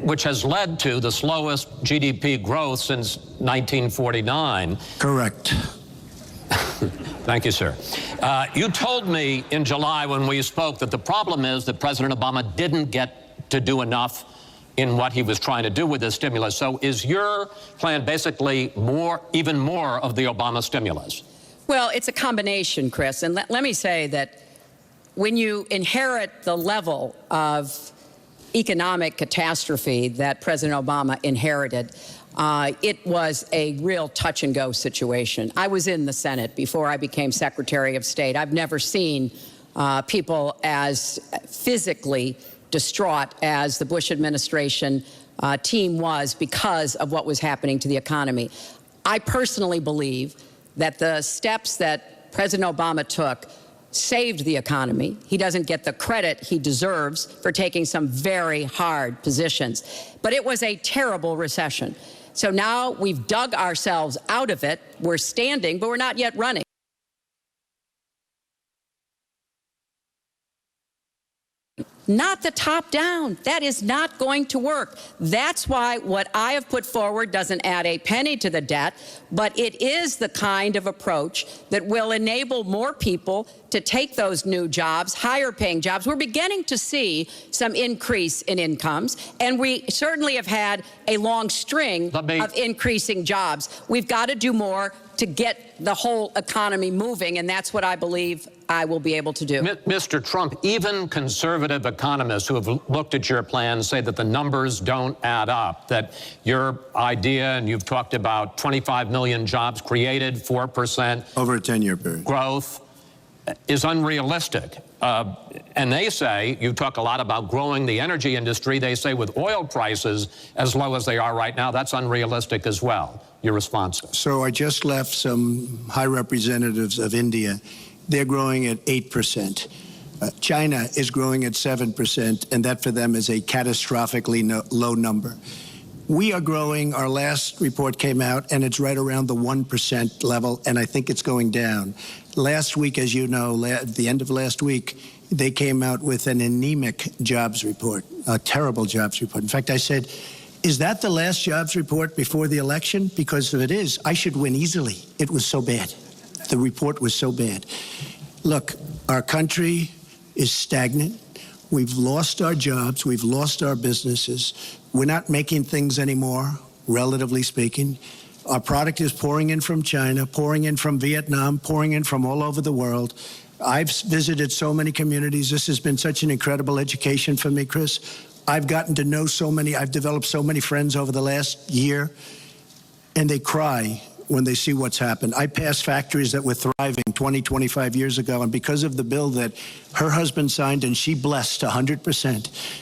Speaker 4: which has led to the slowest GDP growth since 1949.
Speaker 6: Correct.
Speaker 4: Thank you, sir. You told me in July when we spoke that the problem is that President Obama didn't get to do enough in what he was trying to do with this stimulus. So is your plan basically even more of the Obama stimulus?
Speaker 5: Well, it's a combination, Chris. And let me say that when you inherit the level of economic catastrophe that President Obama inherited, it was a real touch-and-go situation. I was in the Senate before I became Secretary of State. I've never seen people as physically distraught as the Bush administration team was because of what was happening to the economy. I personally believe that the steps that President Obama took saved the economy. He doesn't get the credit he deserves for taking some very hard positions. But it was a terrible recession. So now we've dug ourselves out of it. We're standing, but we're not yet running. Not the top down. That is not going to work. That's why what I have put forward doesn't add a penny to the debt, but it is the kind of approach that will enable more people to take those new jobs, higher paying jobs. We're beginning to see some increase in incomes, and we certainly have had a long string of increasing jobs. We've got to do more to get the whole economy moving, and that's what I believe I will be able to do.
Speaker 4: Mr. Trump, even conservative economists who have looked at your plan say that the numbers don't add up, that your idea, and you've talked about 25 million jobs created, 4%
Speaker 6: over a 10-year period
Speaker 4: growth, is unrealistic. And they say, you talk a lot about growing the energy industry, they say with oil prices as low as they are right now, that's unrealistic as well. Your response?
Speaker 6: So I just left some high representatives of India. They're growing at 8%. China is growing at 7%, and that for them is a catastrophically low number. We are growing. Our last report came out, and it's right around the 1% level, and I think it's going down. Last week, as you know, at the end of last week, they came out with an anemic jobs report, a terrible jobs report. In fact, I said, is that the last jobs report before the election? Because if it is, I should win easily. It was so bad. The report was so bad. Look, our country is stagnant. We've lost our jobs. We've lost our businesses. We're not making things anymore, relatively speaking. Our product is pouring in from China, pouring in from Vietnam, pouring in from all over the world. I've visited so many communities. This has been such an incredible education for me, Chris. I've gotten to know so many, I've developed so many friends over the last year, and they cry when they see what's happened. I passed factories that were thriving 20, 25 years ago, and because of the bill that her husband signed and she blessed 100%,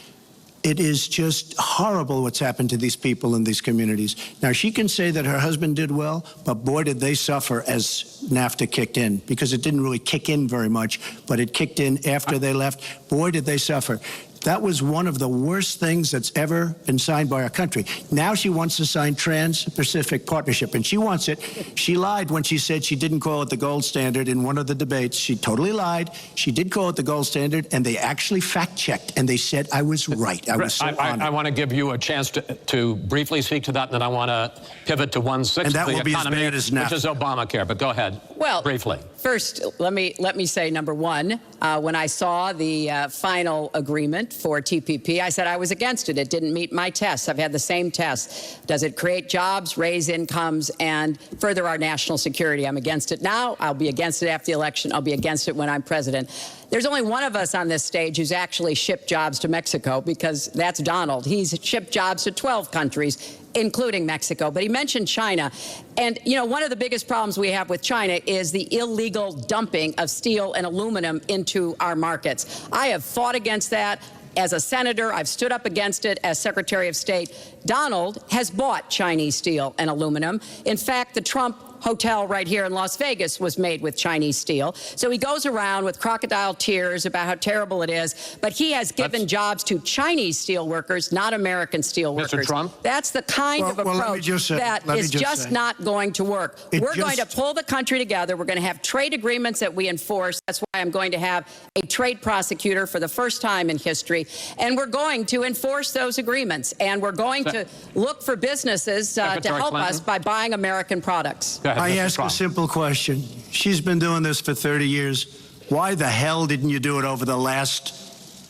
Speaker 6: it is just horrible what's happened to these people in these communities. Now, she can say that her husband did well, but boy, did they suffer as NAFTA kicked in, because it didn't really kick in very much, but it kicked in after they left. Boy, did they suffer. That was one of the worst things that's ever been signed by our country. Now she wants to sign Trans-Pacific Partnership, and she wants it. She lied when she said she didn't call it the gold standard in one of the debates. She totally lied. She did call it the gold standard, and they actually fact-checked, and they said I was right. I was so honored.
Speaker 4: I want to give you a chance to briefly speak to that, and then I want to pivot to 1/6
Speaker 6: and that
Speaker 4: of the
Speaker 6: will be
Speaker 4: economy,
Speaker 6: as bad as NAFTA.
Speaker 4: which is Obamacare. But go ahead,
Speaker 5: Well,
Speaker 4: briefly.
Speaker 5: First, let me say, number one, when I saw the final agreement for TPP, I said I was against it. It didn't meet my tests. I've had the same tests. Does it create jobs, raise incomes, and further our national security? I'm against it now. I'll be against it after the election. I'll be against it when I'm president. There's only one of us on this stage who's actually shipped jobs to Mexico, because that's Donald. He's shipped jobs to 12 countries, including Mexico. But he mentioned China. And, you know, one of the biggest problems we have with China is the illegal dumping of steel and aluminum into our markets. I have fought against that. As a senator, I've stood up against it as Secretary of State. Donald has bought Chinese steel and aluminum. In fact, the Trump hotel right here in Las Vegas was made with Chinese steel. So he goes around with crocodile tears about how terrible it is, but he has given jobs to Chinese steel workers, not American steel workers.
Speaker 4: Mr. Trump?
Speaker 5: That's the kind of approach that is just not going to work. We're going to pull the country together. We're going to have trade agreements that we enforce. That's why I'm going to have a trade prosecutor for the first time in history. And we're going to enforce those agreements. And we're going to look for businesses to help us by buying American products.
Speaker 6: I ask a simple question. She's been doing this for 30 years. Why the hell didn't you do it over the last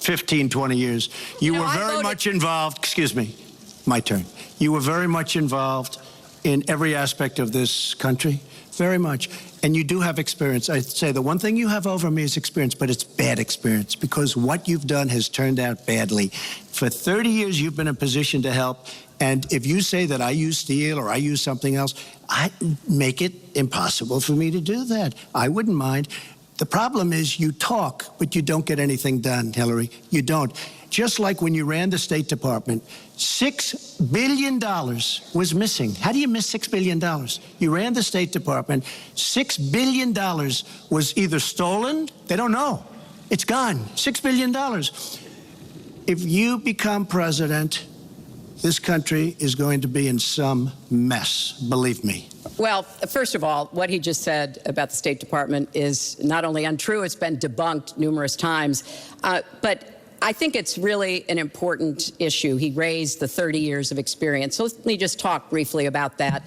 Speaker 6: 15, 20 years? You were very much involved. Excuse me. My turn. You were very much involved in every aspect of this country. Very much. And you do have experience. I'd say the one thing you have over me is experience, but it's bad experience, because what you've done has turned out badly. For 30 years, you've been in a position to help. And if you say that I use steel or I use something else, I make it impossible for me to do that. I wouldn't mind. The problem is you talk, but you don't get anything done, Hillary. You don't. Just like when you ran the State Department, $6 billion was missing. How do you miss $6 billion? You ran the State Department. $6 billion was either stolen, they don't know. It's gone. $6 billion. If you become president, this country is going to be in some mess, believe me.
Speaker 5: Well, first of all, what he just said about the State Department is not only untrue, it's been debunked numerous times, but I think it's really an important issue. He raised the 30 years of experience. So let me just talk briefly about that.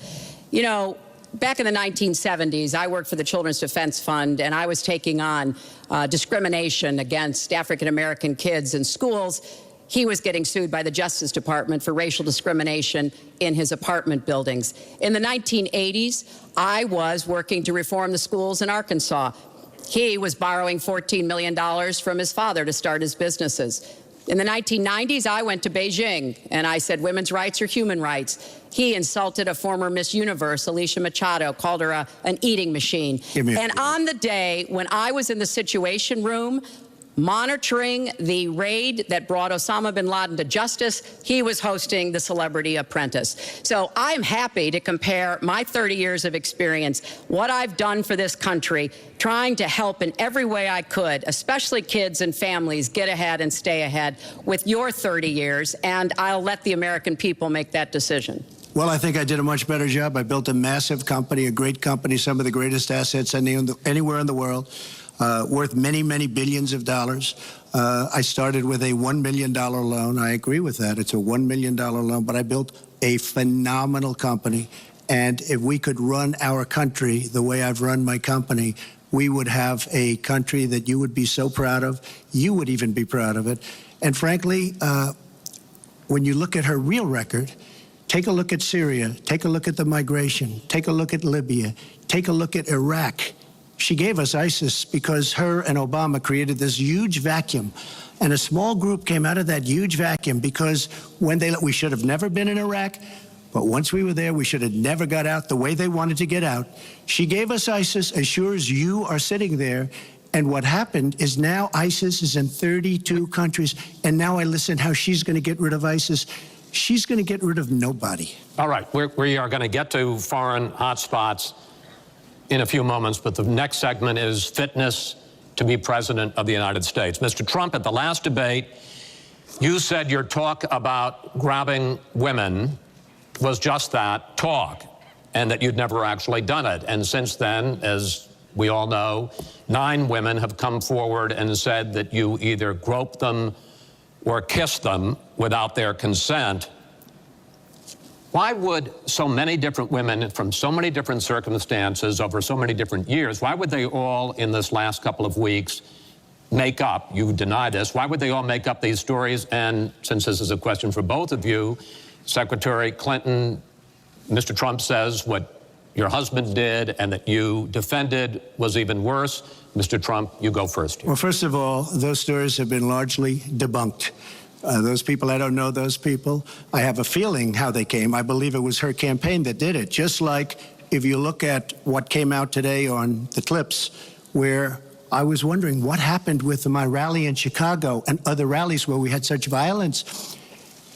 Speaker 5: You know, back in the 1970s, I worked for the Children's Defense Fund, and I was taking on discrimination against African-American kids in schools. He was getting sued by the Justice Department for racial discrimination in his apartment buildings. In the 1980s, I was working to reform the schools in Arkansas. He was borrowing $14 million from his father to start his businesses. In the 1990s, I went to Beijing, and I said women's rights are human rights. He insulted a former Miss Universe, Alicia Machado, called her an eating machine. And on the day when I was in the Situation Room, monitoring the raid that brought Osama bin Laden to justice, he was hosting the Celebrity Apprentice. So I'm happy to compare my 30 years of experience, what I've done for this country, trying to help in every way I could, especially kids and families, get ahead and stay ahead, with your 30 years, and I'll let the American people make that decision.
Speaker 6: Well, I think I did a much better job. I built a massive company, a great company, some of the greatest assets anywhere in the world. Worth many, many billions of dollars. I started with a $1 million loan. I agree with that. It's a $1 million loan, but I built a phenomenal company. And if we could run our country the way I've run my company, we would have a country that you would be so proud of. You would even be proud of it. And frankly, when you look at her real record, take a look at Syria, take a look at the migration, take a look at Libya, take a look at Iraq. She gave us ISIS because her and Obama created this huge vacuum. And a small group came out of that huge vacuum because we should have never been in Iraq, but once we were there, we should have never got out the way they wanted to get out. She gave us ISIS as sure as you are sitting there. And what happened is now ISIS is in 32 countries. And now I listen how she's going to get rid of ISIS. She's going to get rid of nobody.
Speaker 4: All right, we are going to get to foreign hotspots in a few moments, but the next segment is fitness to be president of the United States. Mr. Trump, at the last debate, you said your talk about grabbing women was just that, talk, and that you'd never actually done it. And since then, as we all know, 9 women have come forward and said that you either groped them or kissed them without their consent. Why would so many different women from so many different circumstances over so many different years, why would they all in this last couple of weeks make up, you deny this, why would they all make up these stories? And since this is a question for both of you, Secretary Clinton, Mr. Trump says what your husband did and that you defended was even worse. Mr. Trump, you go first here.
Speaker 6: Well, first of all, those stories have been largely debunked. Those people, I don't know those people. I have a feeling how they came. I believe it was her campaign that did it. Just like if you look at what came out today on the clips, where I was wondering what happened with my rally in Chicago and other rallies where we had such violence.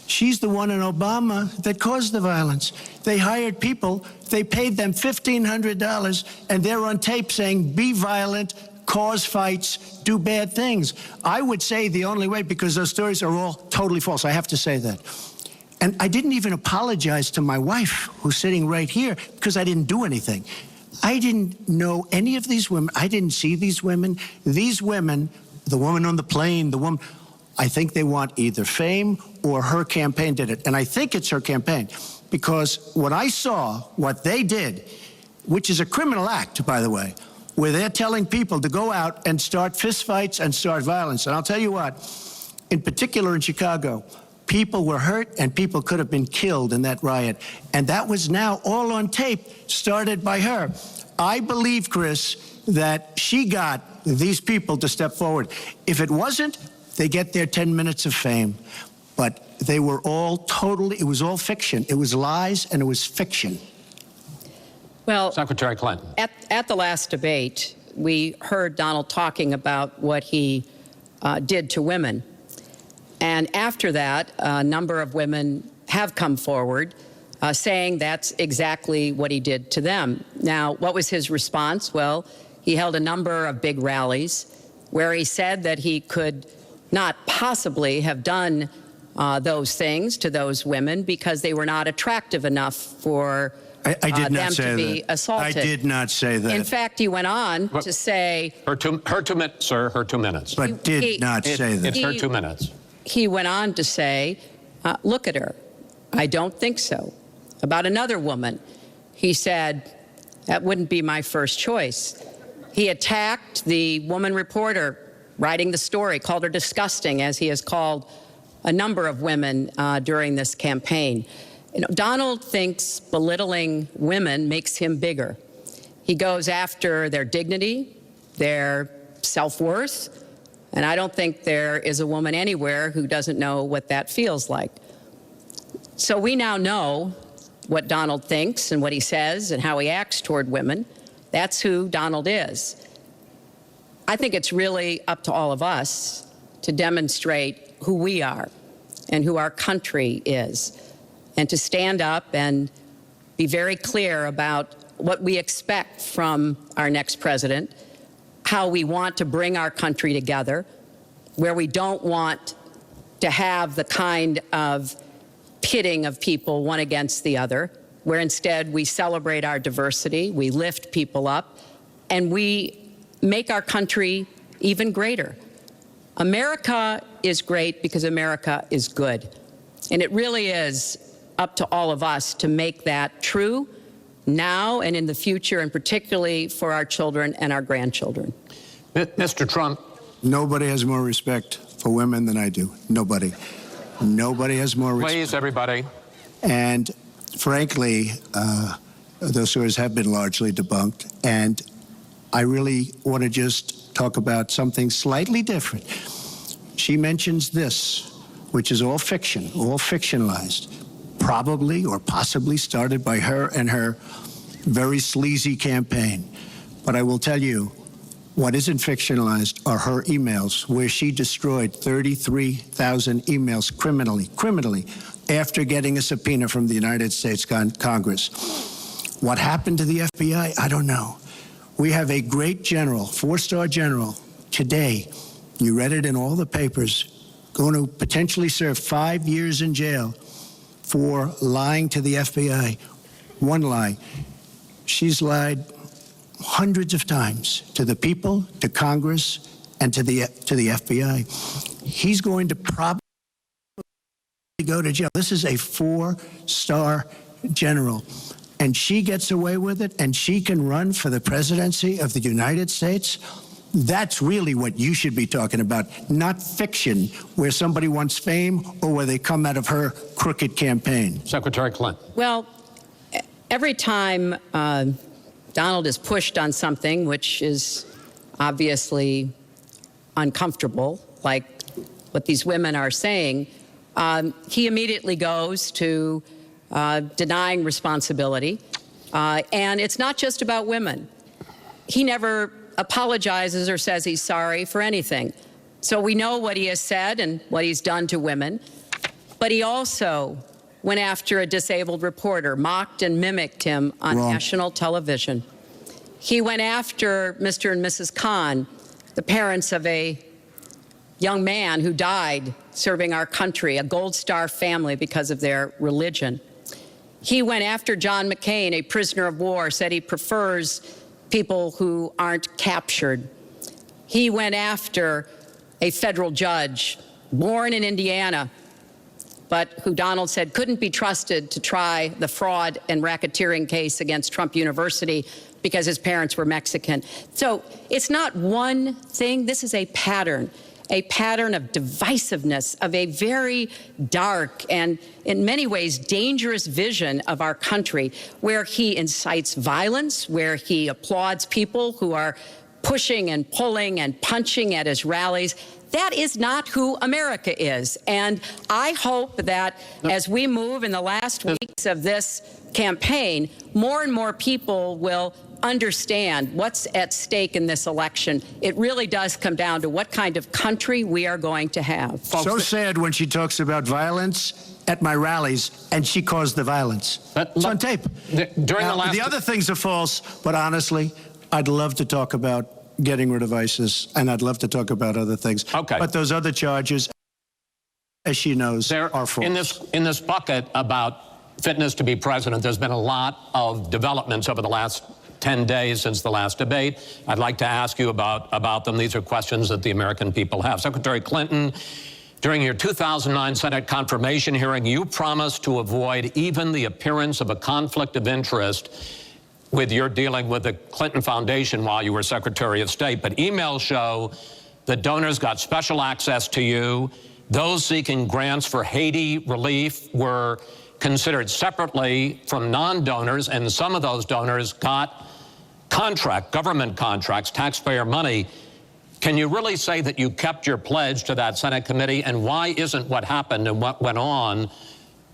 Speaker 6: She's the one in Obama that caused the violence. They hired people, they paid them $1,500, and they're on tape saying, be violent, cause fights, do bad things. I would say the only way, because those stories are all totally false, I have to say that. And I didn't even apologize to my wife, who's sitting right here, because I didn't do anything. I didn't know any of these women. I didn't see these women. These women, the woman on the plane, the woman, I think they want either fame or her campaign did it. And I think it's her campaign, because when I saw what they did, which is a criminal act, by the way, where they're telling people to go out and start fistfights and start violence. And I'll tell you what, in particular in Chicago, people were hurt and people could have been killed in that riot. And that was now all on tape, started by her. I believe, Chris, that she got these people to step forward. If it wasn't, they get their 10 minutes of fame. But they were all totally, it was all fiction. It was lies and it was fiction.
Speaker 5: Well,
Speaker 4: Secretary Clinton.
Speaker 5: At the last debate, we heard Donald talking about what he did to women. And after that, a number of women have come forward saying that's exactly what he did to them. Now, what was his response? Well, he held a number of big rallies where he said that he could not possibly have done those things to those women because they were not attractive enough for
Speaker 6: I did not
Speaker 5: them
Speaker 6: say
Speaker 5: to be
Speaker 6: that.
Speaker 5: assaulted.
Speaker 6: I did not say that.
Speaker 5: In fact, he went on to say...
Speaker 4: Her 2 minutes, sir, her 2 minutes.
Speaker 6: But did not say that.
Speaker 4: It's her 2 minutes.
Speaker 5: He went on to say, look at her. I don't think so. About another woman, he said, that wouldn't be my first choice. He attacked the woman reporter writing the story, called her disgusting, as he has called a number of women during this campaign. You know, Donald thinks belittling women makes him bigger. He goes after their dignity, their self-worth, and I don't think there is a woman anywhere who doesn't know what that feels like. So we now know what Donald thinks and what he says and how he acts toward women. That's who Donald is. I think it's really up to all of us to demonstrate who we are and who our country is, and to stand up and be very clear about what we expect from our next president, how we want to bring our country together, where we don't want to have the kind of pitting of people one against the other, where instead we celebrate our diversity, we lift people up, and we make our country even greater. America is great because America is good. And it really is up to all of us to make that true now and in the future, and particularly for our children and our grandchildren.
Speaker 4: Mr. Trump.
Speaker 6: Nobody has more respect for women than I do. Nobody. Nobody has more respect.
Speaker 4: Please, everybody.
Speaker 6: And frankly, those stories have been largely debunked. And I really want to just talk about something slightly different. She mentions this, which is all fiction, all fictionalized, probably or possibly started by her and her very sleazy campaign. But I will tell you, what isn't fictionalized are her emails, where she destroyed 33,000 emails criminally, after getting a subpoena from the United States Congress. What happened to the FBI? I don't know. We have a great general, 4-star general, today, you read it in all the papers, going to potentially serve 5 years in jail for lying to the FBI. One lie. She's lied hundreds of times to the people, to Congress, and to the FBI. He's going to probably go to jail. This is a 4-star general, and she gets away with it, and she can run for the presidency of the United States. That's really what you should be talking about, not fiction, where somebody wants fame or where they come out of her crooked campaign.
Speaker 4: Secretary Clinton.
Speaker 5: Well, every time Donald is pushed on something which is obviously uncomfortable, like what these women are saying, he immediately goes to denying responsibility. And it's not just about women. He never apologizes or says he's sorry for anything. So we know what he has said and what he's done to women. But he also went after a disabled reporter, mocked and mimicked him on national television. He went after Mr. and Mrs. Khan, the parents of a young man who died serving our country, a Gold Star family, because of their religion. He went after John McCain, a prisoner of war, said he prefers people who aren't captured. He went after a federal judge, born in Indiana, but who Donald said couldn't be trusted to try the fraud and racketeering case against Trump University because his parents were Mexican. So it's not one thing. This is a pattern of divisiveness, of a very dark and in many ways dangerous vision of our country, where he incites violence, where he applauds people who are pushing and pulling and punching at his rallies. That is not who America is. And I hope that as we move in the last weeks of this campaign, more and more people will understand what's at stake in this election. It really does come down to what kind of country we are going to have.
Speaker 6: So sad when she talks about violence at my rallies, and she caused the violence. It's on tape. The other things are false, but honestly, I'd love to talk about getting rid of ISIS, and I'd love to talk about other things.
Speaker 4: Okay.
Speaker 6: But those other charges, as she knows, are false.
Speaker 4: In this bucket about fitness to be president, there's been a lot of developments over the last 10 days since the last debate. I'd like to ask you about them. These are questions that the American people have. Secretary Clinton, during your 2009 Senate confirmation hearing, you promised to avoid even the appearance of a conflict of interest with your dealing with the Clinton Foundation while you were Secretary of State. But emails show that donors got special access to you. Those seeking grants for Haiti relief were considered separately from non-donors, and some of those donors got government contracts, taxpayer money. Can you really say that you kept your pledge to that Senate committee? And why isn't what happened and what went on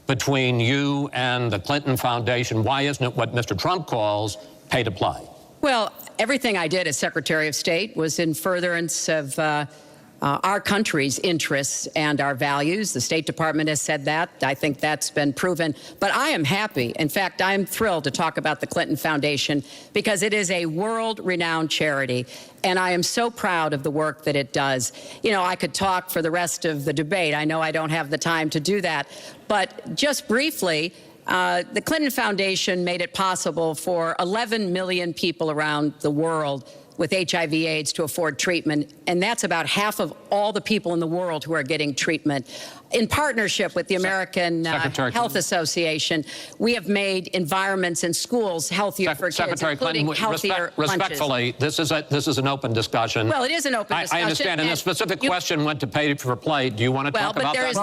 Speaker 4: between you and the Clinton Foundation, why isn't it what Mr. Trump calls pay to play?
Speaker 5: Well, everything I did as Secretary of State was in furtherance of our country's interests and our values. The State Department has said that. I think that's been proven. But I am happy. In fact, I'm thrilled to talk about the Clinton Foundation because it is a world-renowned charity. And I am so proud of the work that it does. You know, I could talk for the rest of the debate. I know I don't have the time to do that. But just briefly, the Clinton Foundation made it possible for 11 million people around the world with HIV/AIDS to afford treatment, and that's about half of all the people in the world who are getting treatment. In partnership with the American Health Association, we have made environments in schools healthier for kids,
Speaker 4: Secretary
Speaker 5: including
Speaker 4: Clinton,
Speaker 5: healthier
Speaker 4: respectfully, this is an open discussion.
Speaker 5: Well, it is an open discussion.
Speaker 4: I understand, and the specific question went to pay for play. Do you want to talk about that?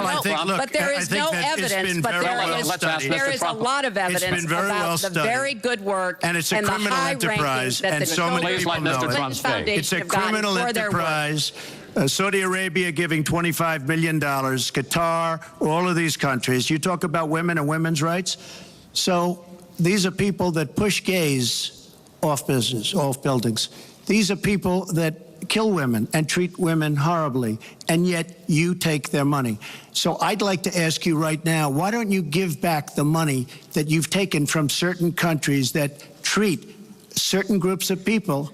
Speaker 5: But there is no evidence, but there is a lot of evidence about the very good work
Speaker 6: and it's a criminal enterprise, and so many people know
Speaker 4: for
Speaker 6: it.
Speaker 4: Trump's
Speaker 5: Clinton
Speaker 4: fate.
Speaker 6: It's a
Speaker 5: Have gotten
Speaker 6: criminal
Speaker 5: for their work.
Speaker 6: enterprise. Saudi Arabia giving $25 million, Qatar, all of these countries. You talk about women and women's rights. So these are people that push gays off buildings. These are people that kill women and treat women horribly, and yet you take their money. So I'd like to ask you right now, why don't you give back the money that you've taken from certain countries that treat certain groups of people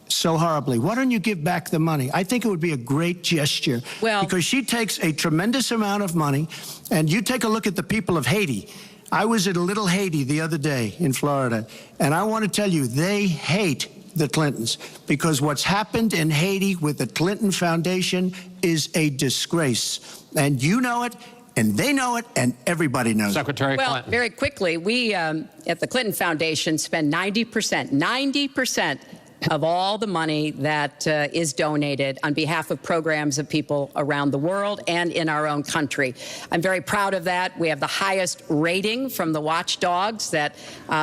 Speaker 6: so horribly? Why don't you give back the money? I think it would be a great gesture.
Speaker 5: Well,
Speaker 6: because she takes a tremendous amount of money, and you take a look at the people of Haiti. I was at a little Haiti the other day in Florida, and I want to tell you, they hate the Clintons, because what's happened in Haiti with the Clinton Foundation is a disgrace. And you know it, and they know it, and everybody knows
Speaker 4: Secretary
Speaker 6: it.
Speaker 5: Well,
Speaker 4: Clinton.
Speaker 5: very quickly, we at the Clinton Foundation spend 90% of all the money that is donated on behalf of programs of people around the world and in our own country. I'm very proud of that. We have the highest rating from the watchdogs that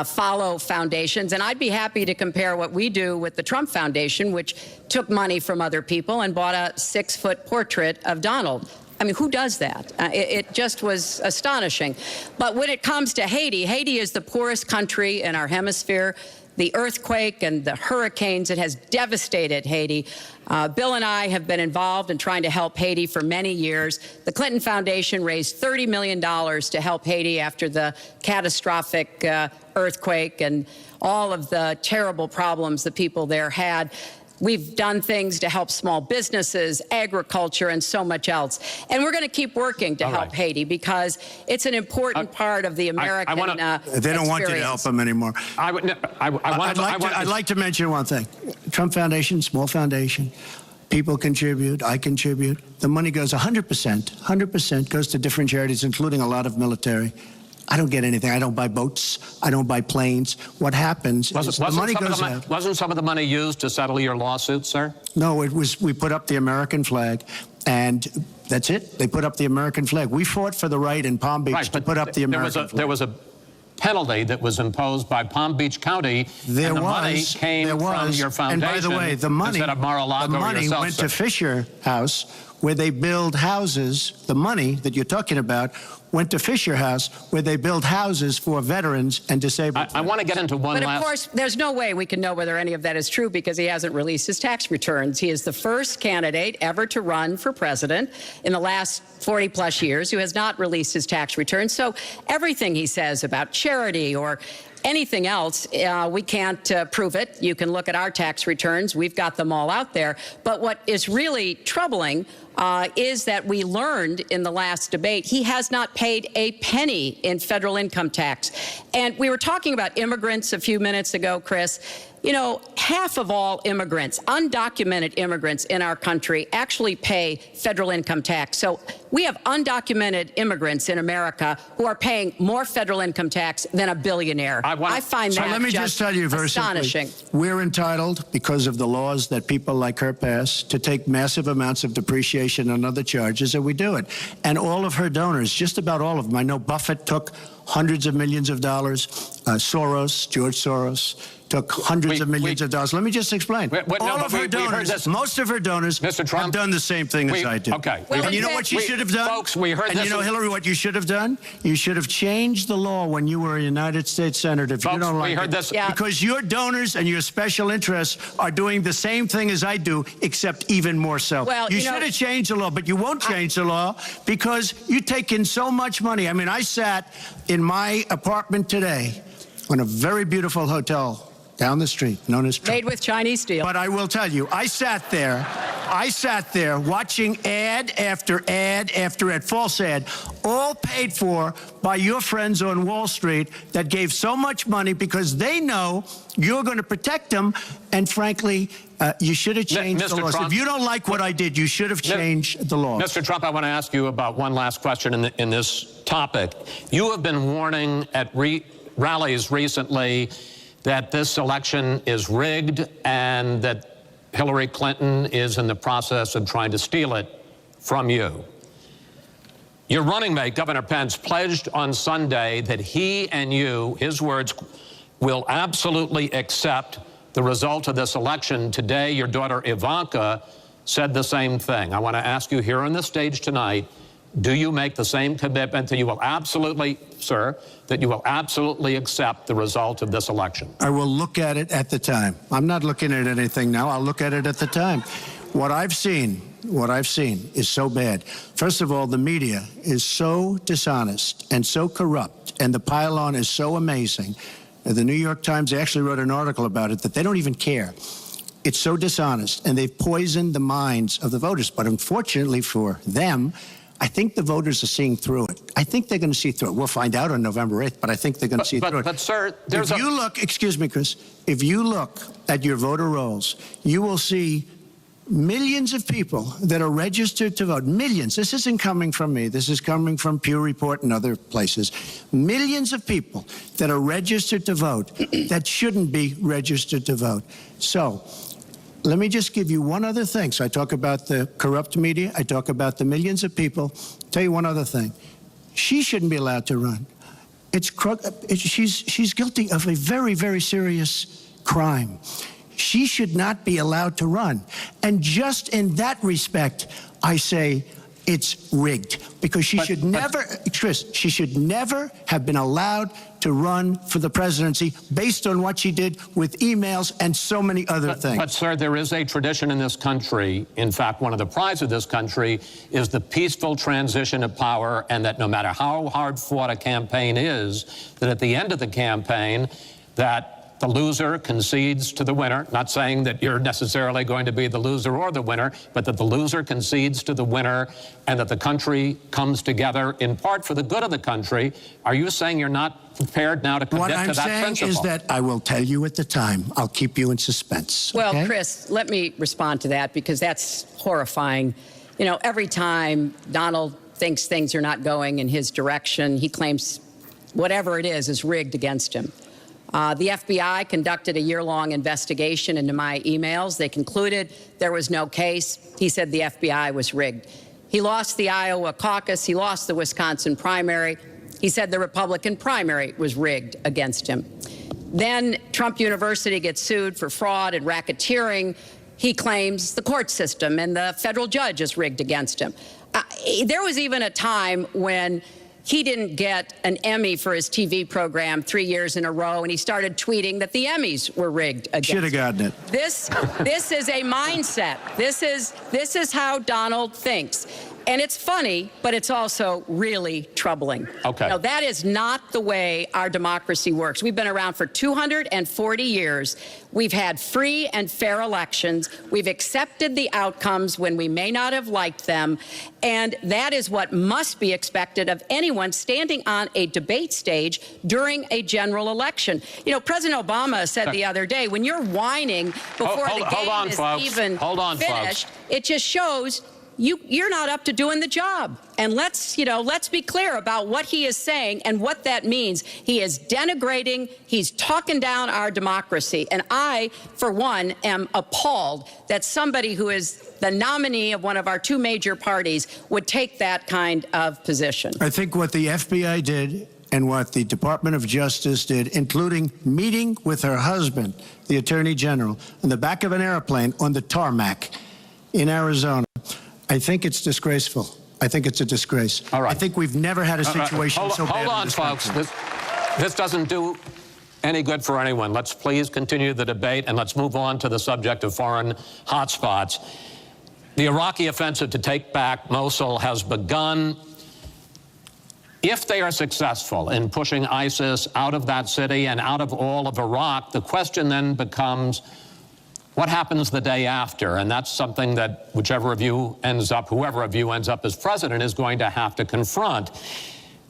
Speaker 5: follow foundations, and I'd be happy to compare what we do with the Trump Foundation, which took money from other people and bought a 6-foot portrait of Donald. I mean, who does that? It just was astonishing. But when it comes to Haiti, Haiti is the poorest country in our hemisphere. The earthquake and the hurricanes, it has devastated Haiti. Bill and I have been involved in trying to help Haiti for many years. The Clinton Foundation raised $30 million to help Haiti after the catastrophic earthquake and all of the terrible problems the people there had. We've done things to help small businesses, agriculture, and so much else. And we're going to keep working to help Haiti, because it's an important part of the American
Speaker 6: They don't want you to help them anymore. I'd like to mention one thing. Trump Foundation, small foundation. People contribute. I contribute. The money goes 100% goes to different charities, including a lot of military. I don't get anything. I don't buy boats. I don't buy planes. What happens is the money goes out.
Speaker 4: Wasn't some of the money used to settle your lawsuit, sir?
Speaker 6: No, it was. We put up the American flag, and that's it. They put up the American flag. We fought for the right in Palm Beach to put up the American flag.
Speaker 4: There was a penalty that was imposed by Palm Beach County, and the money came from your foundation.
Speaker 6: And by the way, the money,
Speaker 4: instead of Mar-a-Lago
Speaker 6: the money
Speaker 4: yourself,
Speaker 6: went
Speaker 4: sir.
Speaker 6: to Fisher House, where they build houses. The money that you're talking about went to Fisher House, where they build houses for veterans and disabled.
Speaker 4: I want to get into one
Speaker 5: But
Speaker 4: last...
Speaker 5: of course, there's no way we can know whether any of that is true, because he hasn't released his tax returns. He is the first candidate ever to run for president in the last 40-plus years who has not released his tax returns. So everything he says about charity or anything else, we can't prove it. You can look at our tax returns. We've got them all out there. But what is really troubling is that we learned in the last debate he has not paid a penny in federal income tax. And we were talking about immigrants a few minutes ago, Chris. You know, half of all immigrants, undocumented immigrants in our country, actually pay federal income tax. So we have undocumented immigrants in America who are paying more federal income tax than a billionaire. I find that
Speaker 6: let me just tell you very
Speaker 5: astonishing.
Speaker 6: Simply, we're entitled, because of the laws that people like her pass, to take massive amounts of depreciation and other charges, and we do it. And all of her donors, just about all of them, I know Buffett took hundreds of millions of dollars, George Soros, took hundreds of millions of dollars. Let me just explain. All of her donors, most of her donors have done the same thing as I do.
Speaker 4: Okay.
Speaker 5: Well,
Speaker 6: And you know what you should have done?
Speaker 4: Folks, we heard
Speaker 6: and
Speaker 4: this.
Speaker 6: you know, Hillary, what you should have done? You should have changed the law when you were a United States Senator. If you don't like it.
Speaker 5: Yeah.
Speaker 6: Because your donors and your special interests are doing the same thing as I do, except even more so.
Speaker 5: Well,
Speaker 6: you should have changed the law, but you won't change the law because you take in so much money. I mean, I sat in my apartment today in a very beautiful hotel down the street, known as Trump.
Speaker 5: Made with Chinese steel.
Speaker 6: But I will tell you, I sat there watching ad after ad after ad, false ad, all paid for by your friends on Wall Street that gave so much money because they know you're going to protect them. And frankly, you should have changed the laws. If you don't like what I did, you should have changed the law.
Speaker 4: Mr. Trump, I want to ask you about one last question in this topic. You have been warning at rallies recently that this election is rigged and that Hillary Clinton is in the process of trying to steal it from you. Your running mate, Governor Pence, pledged on Sunday that he and you, his words, will absolutely accept the result of this election. Today, your daughter Ivanka said the same thing. I want to ask you here on the stage tonight, do you make the same commitment that you will absolutely, sir, that you will absolutely accept the result of this election?
Speaker 6: I will look at it at the time. I'm not looking at anything now. I'll look at it at the time. What I've seen is so bad. First of all, the media is so dishonest and so corrupt, and the pile-on is so amazing. The New York Times actually wrote an article about it that they don't even care. It's so dishonest, and they've poisoned the minds of the voters. But unfortunately for them, I think the voters are seeing through it. I think they're going to see through it. We'll find out on November 8th, but I think they're going to see through it.
Speaker 4: But, sir,
Speaker 6: if you look, excuse me, Chris, if you look at your voter rolls, you will see millions of people that are registered to vote. Millions. This isn't coming from me. This is coming from Pew Report and other places. Millions of people that are registered to vote that shouldn't be registered to vote. So let me just give you one other thing. So I talk about the corrupt media. I talk about the millions of people. Tell you one other thing. She shouldn't be allowed to run. She's guilty of a very, very serious crime. She should not be allowed to run. And just in that respect, I say it's rigged, because she should never have been allowed to run for the presidency based on what she did with emails and so many other things.
Speaker 4: But, sir, there is a tradition in this country. In fact, one of the prides of this country is the peaceful transition of power, and that no matter how hard fought a campaign is, that at the end of the campaign, that the loser concedes to the winner. Not saying that you're necessarily going to be the loser or the winner, but that the loser concedes to the winner, and that the country comes together in part for the good of the country. Are you saying you're not prepared now to commit to that principle?
Speaker 6: What I'm saying is that I will tell you at the time. I'll keep you in suspense.
Speaker 5: Well,
Speaker 6: okay?
Speaker 5: Chris, let me respond to that, because that's horrifying. You know, every time Donald thinks things are not going in his direction, he claims whatever it is rigged against him. The FBI conducted a year-long investigation into my emails. They concluded there was no case. He said the FBI was rigged. He lost the Iowa caucus. He lost the Wisconsin primary. He said the Republican primary was rigged against him. Then Trump University gets sued for fraud and racketeering. He claims the court system and the federal judge is rigged against him. There was even a time when he didn't get an Emmy for his TV program 3 years in a row, and he started tweeting that the Emmys were rigged against him.
Speaker 6: Should have gotten it.
Speaker 5: This is a mindset. This is how Donald thinks. And it's funny, but it's also really troubling.
Speaker 4: Okay.
Speaker 5: No, that is not the way our democracy works. We've been around for 240 years. We've had free and fair elections. We've accepted the outcomes when we may not have liked them. And that is what must be expected of anyone standing on a debate stage during a general election. You know, President Obama said the other day, when you're whining before the game is even finished, it just shows you're not up to doing the job. And let's be clear about what he is saying and what that means. He is denigrating, he's talking down our democracy. And I, for one, am appalled that somebody who is the nominee of one of our two major parties would take that kind of position.
Speaker 6: I think what the FBI did and what the Department of Justice did, including meeting with her husband, the Attorney General, in the back of an airplane on the tarmac in Arizona, I think it's disgraceful. I think it's a disgrace.
Speaker 4: All right.
Speaker 6: I think we've never had a situation so bad.
Speaker 4: Hold on, folks. This doesn't do any good for anyone. Let's please continue the debate, and let's move on to the subject of foreign hotspots. The Iraqi offensive to take back Mosul has begun. If they are successful in pushing ISIS out of that city and out of all of Iraq, the question then becomes, what happens the day after? And that's something that whoever of you ends up as president is going to have to confront.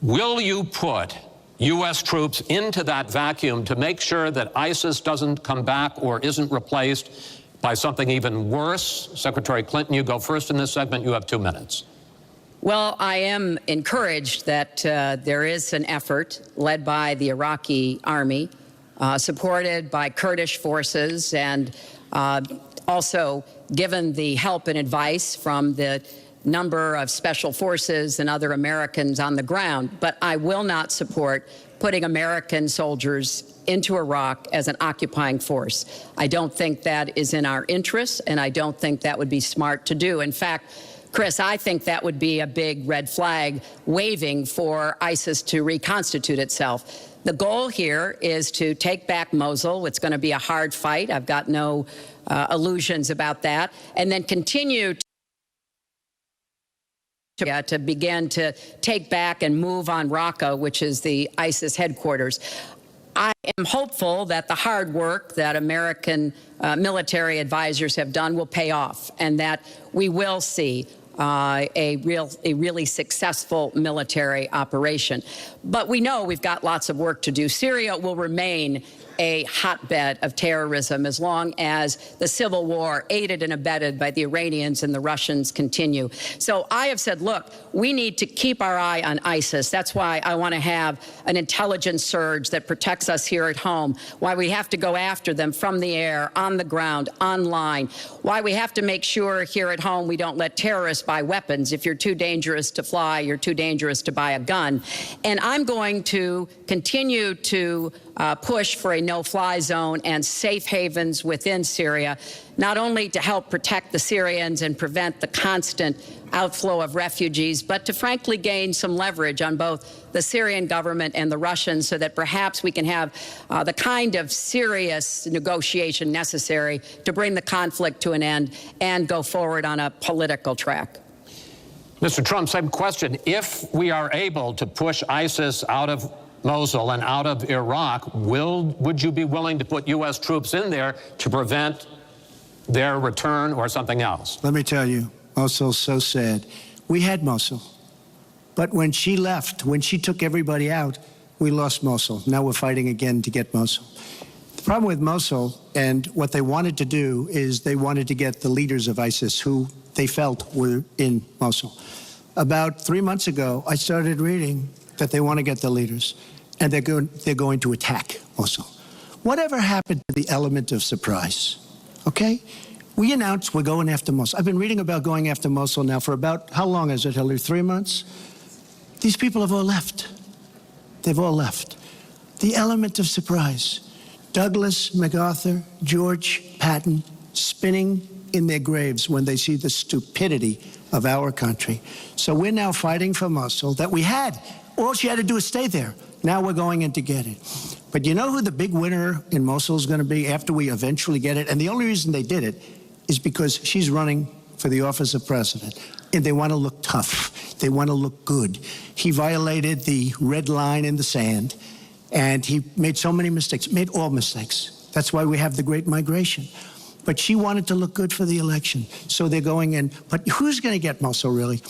Speaker 4: Will you put U.S. troops into that vacuum to make sure that ISIS doesn't come back or isn't replaced by something even worse? Secretary Clinton, you go first in this segment. You have 2 minutes.
Speaker 5: Well, I am encouraged that there is an effort led by the Iraqi army, supported by Kurdish forces, and also given the help and advice from the number of special forces and other Americans on the ground, but I will not support putting American soldiers into Iraq as an occupying force. I don't think that is in our interests, and I don't think that would be smart to do. In fact, Chris, I think that would be a big red flag waving for ISIS to reconstitute itself. The goal here is to take back Mosul. It's going to be a hard fight. I've got no illusions about that. And then continue to begin to take back and move on Raqqa, which is the ISIS headquarters. I am hopeful that the hard work that American military advisors have done will pay off, and that we will see a really successful military operation. But we know we've got lots of work to do. Syria will remain a hotbed of terrorism as long as the civil war, aided and abetted by the Iranians and the Russians, continue. So I have said, look, we need to keep our eye on ISIS. That's why I want to have an intelligence surge that protects us here at home, why we have to go after them from the air, on the ground, online, why we have to make sure here at home we don't let terrorists buy weapons. If you're too dangerous to fly, you're too dangerous to buy a gun. And I'm going to continue to push for a no-fly zone and safe havens within Syria, not only to help protect the Syrians and prevent the constant outflow of refugees, but to frankly gain some leverage on both the Syrian government and the Russians so that perhaps we can have the kind of serious negotiation necessary to bring the conflict to an end and go forward on a political track.
Speaker 4: Mr. Trump, same question. If we are able to push ISIS out of Mosul and out of Iraq, would you be willing to put U.S. troops in there to prevent their return or something else?
Speaker 6: Let me tell you, Mosul's so sad. We had Mosul. But when she left, when she took everybody out, we lost Mosul. Now we're fighting again to get Mosul. The problem with Mosul and what they wanted to do is they wanted to get the leaders of ISIS who they felt were in Mosul. About 3 months ago, I started reading that they want to get the leaders, and they're going to attack Mosul. Whatever happened to the element of surprise? Okay? We announced we're going after Mosul. I've been reading about going after Mosul now for about, how long is it, Hillary? 3 months? These people have all left. They've all left. The element of surprise. Douglas, MacArthur, George Patton spinning in their graves when they see the stupidity of our country. So we're now fighting for Mosul that we had. All she had to do is stay there. Now we're going in to get it. But you know who the big winner in Mosul is going to be after we eventually get it? And the only reason they did it is because she's running for the office of president. And they want to look tough. They want to look good. He violated the red line in the sand. And he made so many mistakes, made all mistakes. That's why we have the Great Migration. But she wanted to look good for the election. So they're going in. But who's going to get Mosul, really?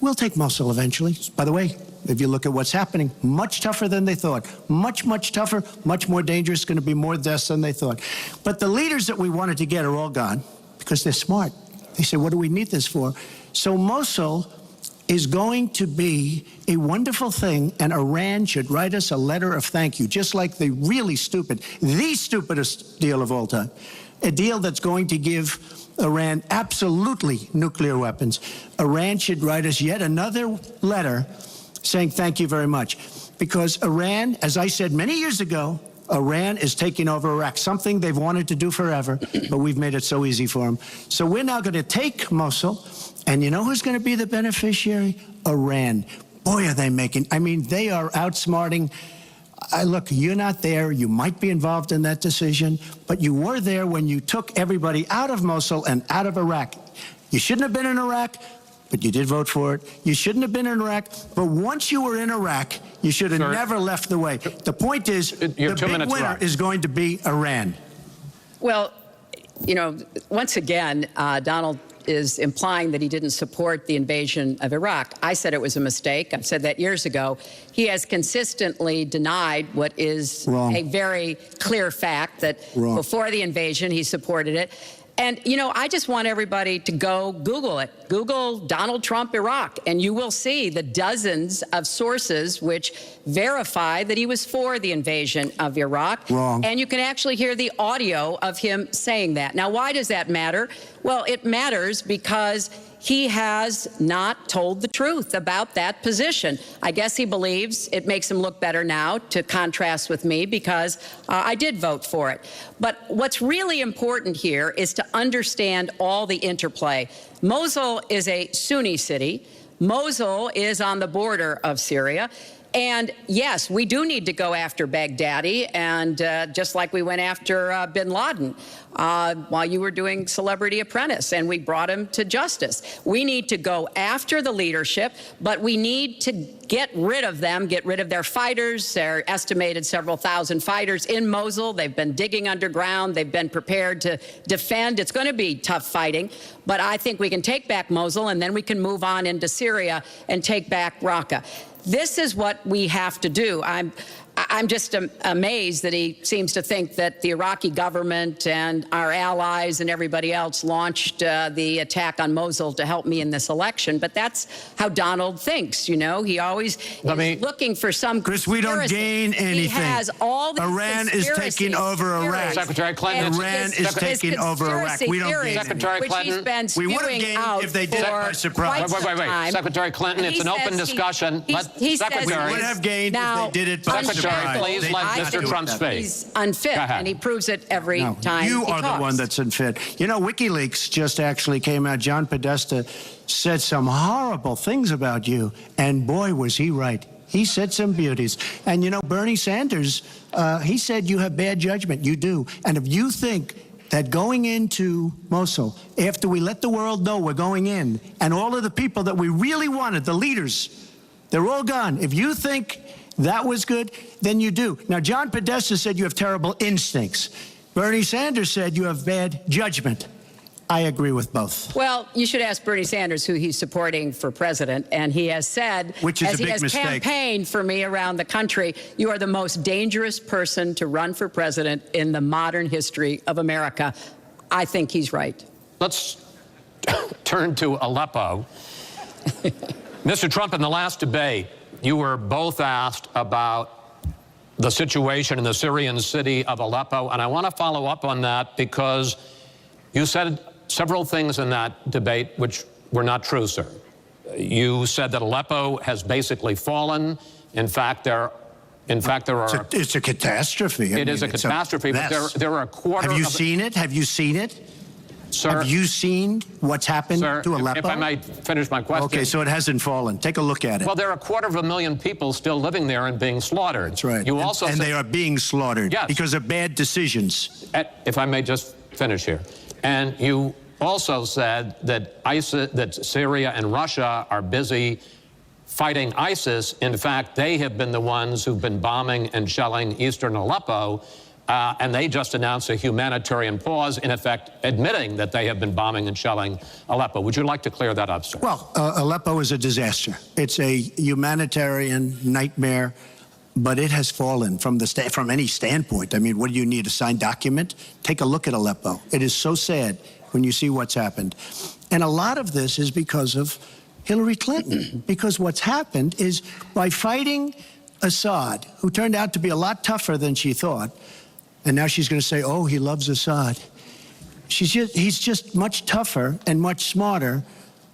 Speaker 6: We'll take Mosul eventually. By the way, if you look at what's happening, much tougher than they thought. Much, much tougher, much more dangerous, going to be more deaths than they thought. But the leaders that we wanted to get are all gone because they're smart. They say, what do we need this for? So Mosul is going to be a wonderful thing, and Iran should write us a letter of thank you, just like the really stupid, the stupidest deal of all time. A deal that's going to give Iran absolutely nuclear weapons. Iran should write us yet another letter saying thank you very much. Because Iran, as I said many years ago, Iran is taking over Iraq, something they've wanted to do forever, but we've made it so easy for them. So we're now going to take Mosul, and you know who's going to be the beneficiary? Iran. Boy, are they making, I mean, they are outsmarting. Look, you're not there. You might be involved in that decision, but you were there when you took everybody out of Mosul and out of Iraq. You shouldn't have been in Iraq, but you did vote for it. You shouldn't have been in Iraq, but once you were in Iraq, you should have never left the way. The point is, the big winner is going to be Iran.
Speaker 5: Well, you know, once again, Donald is implying that he didn't support the invasion of Iraq. I said it was a mistake. I've said that years ago. He has consistently denied what is a very clear fact, that before the invasion, he supported it. And, you know, I just want everybody to go Google it. Google Donald Trump Iraq, and you will see the dozens of sources which verify that he was for the invasion of Iraq. And you can actually hear the audio of him saying that. Now, why does that matter? Well, it matters because he has not told the truth about that position. I guess he believes it makes him look better now, to contrast with me, because I did vote for it. But what's really important here is to understand all the interplay. Mosul is a Sunni city. Mosul is on the border of Syria. And yes, we do need to go after Baghdadi, and just like we went after bin Laden while you were doing Celebrity Apprentice, and we brought him to justice. We need to go after the leadership, but we need to get rid of them, get rid of their fighters. They're estimated several thousand fighters in Mosul. They've been digging underground. They've been prepared to defend. It's going to be tough fighting, but I think we can take back Mosul, and then we can move on into Syria and take back Raqqa. This is what we have to do. I'm just amazed that he seems to think that the Iraqi government and our allies and everybody else launched the attack on Mosul to help me in this election. But that's how Donald thinks, you know. He always is looking for some
Speaker 7: Chris, we don't gain anything.
Speaker 5: He has all these
Speaker 7: Iran is taking over Iraq.
Speaker 4: Secretary Clinton.
Speaker 7: Iran is taking over Iraq. We don't gain
Speaker 4: Secretary Clinton.
Speaker 7: We would have gained if they did it by surprise.
Speaker 4: Wait. Secretary Clinton, it's an open discussion.
Speaker 7: We would have gained if they did it by surprise.
Speaker 4: Please let Mr. Trump speak.
Speaker 5: He's unfit, and he proves it every time
Speaker 7: you
Speaker 5: he
Speaker 7: are
Speaker 5: talks.
Speaker 7: the one that's unfit. You know, WikiLeaks just actually came out. John Podesta said some horrible things about you, and boy, was he right. He said some beauties. And, you know, Bernie Sanders, he said you have bad judgment. You do. And if you think that going into Mosul, after we let the world know we're going in, and all of the people that we really wanted, the leaders, they're all gone. If you think that was good, then you do. Now, John Podesta said you have terrible instincts. Bernie Sanders said you have bad judgment. I agree with both.
Speaker 5: Well, you should ask Bernie Sanders who he's supporting for president, and he has said,
Speaker 7: which is
Speaker 5: as
Speaker 7: a big
Speaker 5: he has
Speaker 7: mistake.
Speaker 5: campaigned for me around the country, you are the most dangerous person to run for president in the modern history of America. I think he's right.
Speaker 4: Let's turn to Aleppo. Mr. Trump, in the last debate, you were both asked about the situation in the Syrian city of Aleppo, and I want to follow up on that because you said several things in that debate which were not true, sir. You said that Aleppo has basically fallen. In fact, there are...
Speaker 7: It's a catastrophe.
Speaker 4: It is a catastrophe, but there are a quarter...
Speaker 7: Have you seen it? Have you seen it?
Speaker 4: Sir,
Speaker 7: have you seen what's happened to Aleppo?
Speaker 4: If I might finish my question.
Speaker 7: Okay, so it hasn't fallen. Take a look at it.
Speaker 4: Well, there are 250,000 people still living there and being slaughtered.
Speaker 7: That's right.
Speaker 4: You also
Speaker 7: and
Speaker 4: said,
Speaker 7: they are being slaughtered because of bad decisions.
Speaker 4: If I may just finish here. And you also said that that Syria and Russia are busy fighting ISIS. In fact, they have been the ones who've been bombing and shelling eastern Aleppo. And they just announced a humanitarian pause, in effect, admitting that they have been bombing and shelling Aleppo. Would you like to clear that up, sir?
Speaker 7: Well, Aleppo is a disaster. It's a humanitarian nightmare, but it has fallen from any standpoint. I mean, what do you need, a signed document? Take a look at Aleppo. It is so sad when you see what's happened. And a lot of this is because of Hillary Clinton, because what's happened is by fighting Assad, who turned out to be a lot tougher than she thought, and now she's going to say, oh, he loves Assad. He's just much tougher and much smarter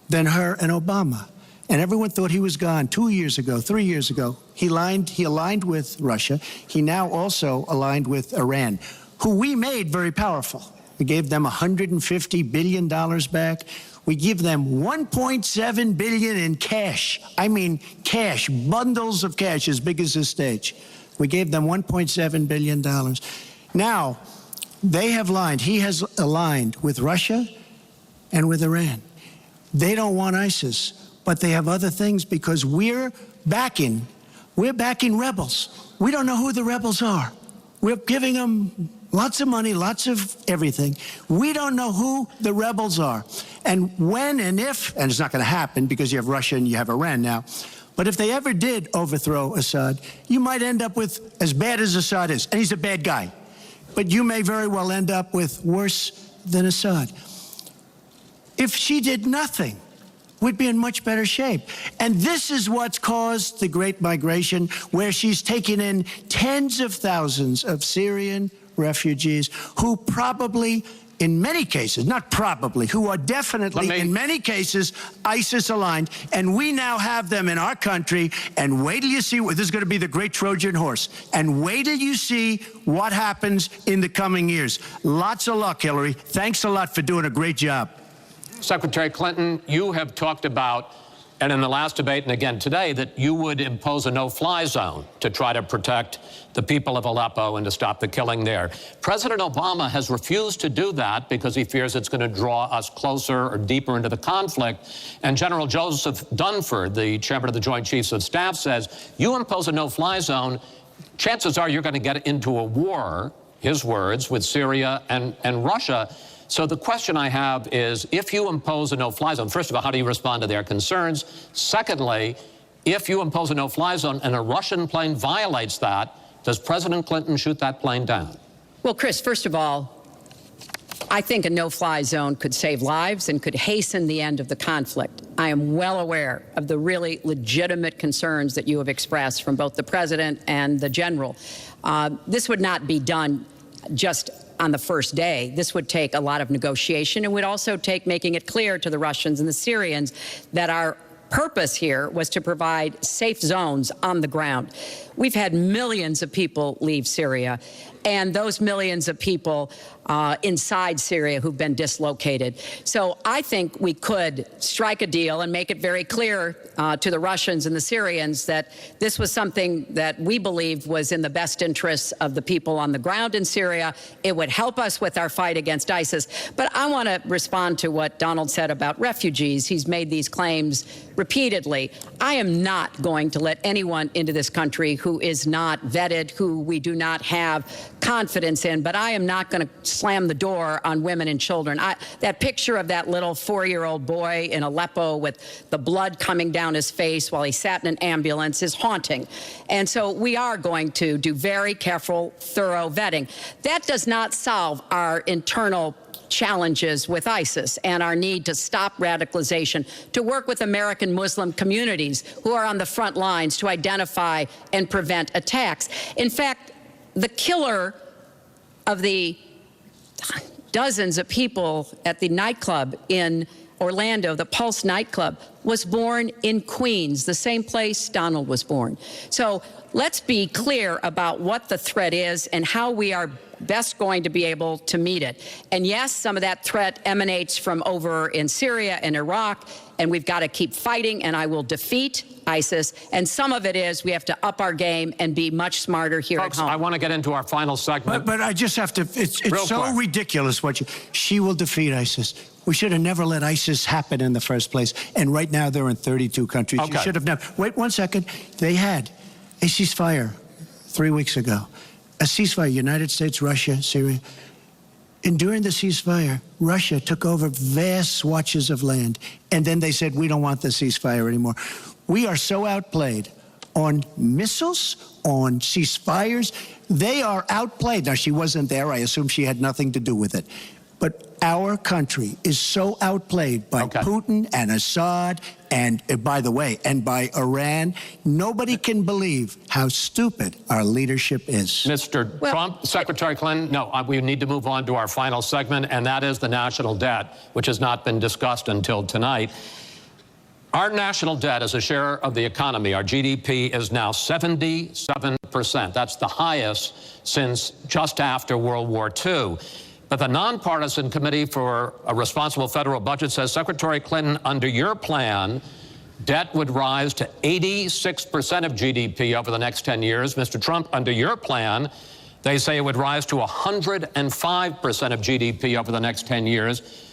Speaker 7: than her and Obama. And everyone thought he was gone 2 years ago, 3 years ago. He aligned with Russia. He now also aligned with Iran, who we made very powerful. We gave them $150 billion back. We give them $1.7 billion in cash. I mean cash, bundles of cash as big as this stage. We gave them $1.7 billion. Now, they have aligned. He has aligned with Russia and with Iran. They don't want ISIS, but they have other things because we're backing rebels. We don't know who the rebels are. We're giving them lots of money, lots of everything. We don't know who the rebels are. And when and if, and it's not going to happen because you have Russia and you have Iran now, but if they ever did overthrow Assad, you might end up with as bad as Assad is, and he's a bad guy. But you may very well end up with worse than Assad. If she did nothing, we'd be in much better shape. And this is what's caused the Great Migration, where she's taken in 10s of thousands of Syrian refugees who probably in many cases, not probably, who are definitely, in many cases, ISIS-aligned, and we now have them in our country, and wait till you see, this is going to be the great Trojan horse, and wait till you see what happens in the coming years. Lots of luck, Hillary. Thanks a lot for doing a great job.
Speaker 4: Secretary Clinton, you have talked about, and in the last debate and again today, that you would impose a no-fly zone to try to protect the people of Aleppo and to stop the killing there. President Obama has refused to do that because he fears it's going to draw us closer or deeper into the conflict. And General Joseph Dunford, the chairman of the Joint Chiefs of Staff, says, you impose a no-fly zone, chances are you're going to get into a war, his words, with Syria and Russia. So the question I have is, if you impose a no-fly zone, first of all, how do you respond to their concerns? Secondly, if you impose a no-fly zone and a Russian plane violates that, does President Clinton shoot that plane down?
Speaker 5: Well, Chris, first of all, I think a no-fly zone could save lives and could hasten the end of the conflict. I am well aware of the really legitimate concerns that you have expressed from both the president and the general. This would not be done just on the first day. This would take a lot of negotiation and would also take making it clear to the Russians and the Syrians that our purpose here was to provide safe zones on the ground. We've had millions of people leave Syria, and those millions of people inside Syria who've been dislocated. So I think we could strike a deal and make it very clear to the Russians and the Syrians that this was something that we believed was in the best interests of the people on the ground in Syria. It would help us with our fight against ISIS. But I want to respond to what Donald said about refugees. He's made these claims repeatedly. I am not going to let anyone into this country who is not vetted, who we do not have confidence in, but I am not going to slam the door on women and children. That picture of that little 4-year-old boy in Aleppo with the blood coming down his face while he sat in an ambulance is haunting. And so we are going to do very careful, thorough vetting. That does not solve our internal challenges with ISIS and our need to stop radicalization, to work with American Muslim communities who are on the front lines to identify and prevent attacks. In fact, the killer of the dozens of people at the nightclub in Orlando, the Pulse nightclub, was born in Queens, the same place Donald was born. So let's be clear about what the threat is and how we are best going to be able to meet it. And yes, some of that threat emanates from over in Syria and Iraq, and we've got to keep fighting, and I will defeat ISIS. And some of it is we have to up our game and be much smarter here
Speaker 4: Folks,
Speaker 5: at home.
Speaker 4: I want to get into our final segment.
Speaker 7: But I just have to, it's so ridiculous what she will defeat ISIS. We should have never let ISIS happen in the first place. And right now they're in 32 countries. Okay. You should have never. Wait 1 second. They had a ceasefire 3 weeks ago. A ceasefire, United States, Russia, Syria. And during the ceasefire, Russia took over vast swatches of land. And then they said, we don't want the ceasefire anymore. We are so outplayed on missiles, on ceasefires. They are outplayed. Now, she wasn't there. I assume she had nothing to do with it. But our country is so outplayed by Putin and Assad and, by the way, and by Iran. Nobody can believe how stupid our leadership is.
Speaker 4: Mr. Trump, Secretary Clinton, no, we need to move on to our final segment, and that is the national debt, which has not been discussed until tonight. Our national debt as a share of the economy, our GDP, is now 77%. That's the highest since just after World War II. But the nonpartisan Committee for a Responsible Federal Budget says, Secretary Clinton, under your plan, debt would rise to 86% of GDP over the next 10 years. Mr. Trump, under your plan, they say it would rise to 105% of GDP over the next 10 years.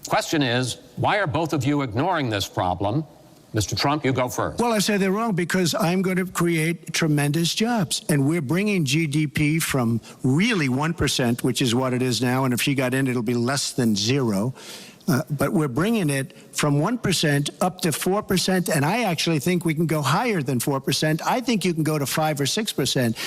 Speaker 4: Question is, why are both of you ignoring this problem? Mr. Trump, you go first.
Speaker 7: Well, I say they're wrong because I'm going to create tremendous jobs. And we're bringing GDP from really 1%, which is what it is now. And if she got in, it'll be less than 0. But we're bringing it from 1% up to 4%. And I actually think we can go higher than 4%. I think you can go to 5 or 6%.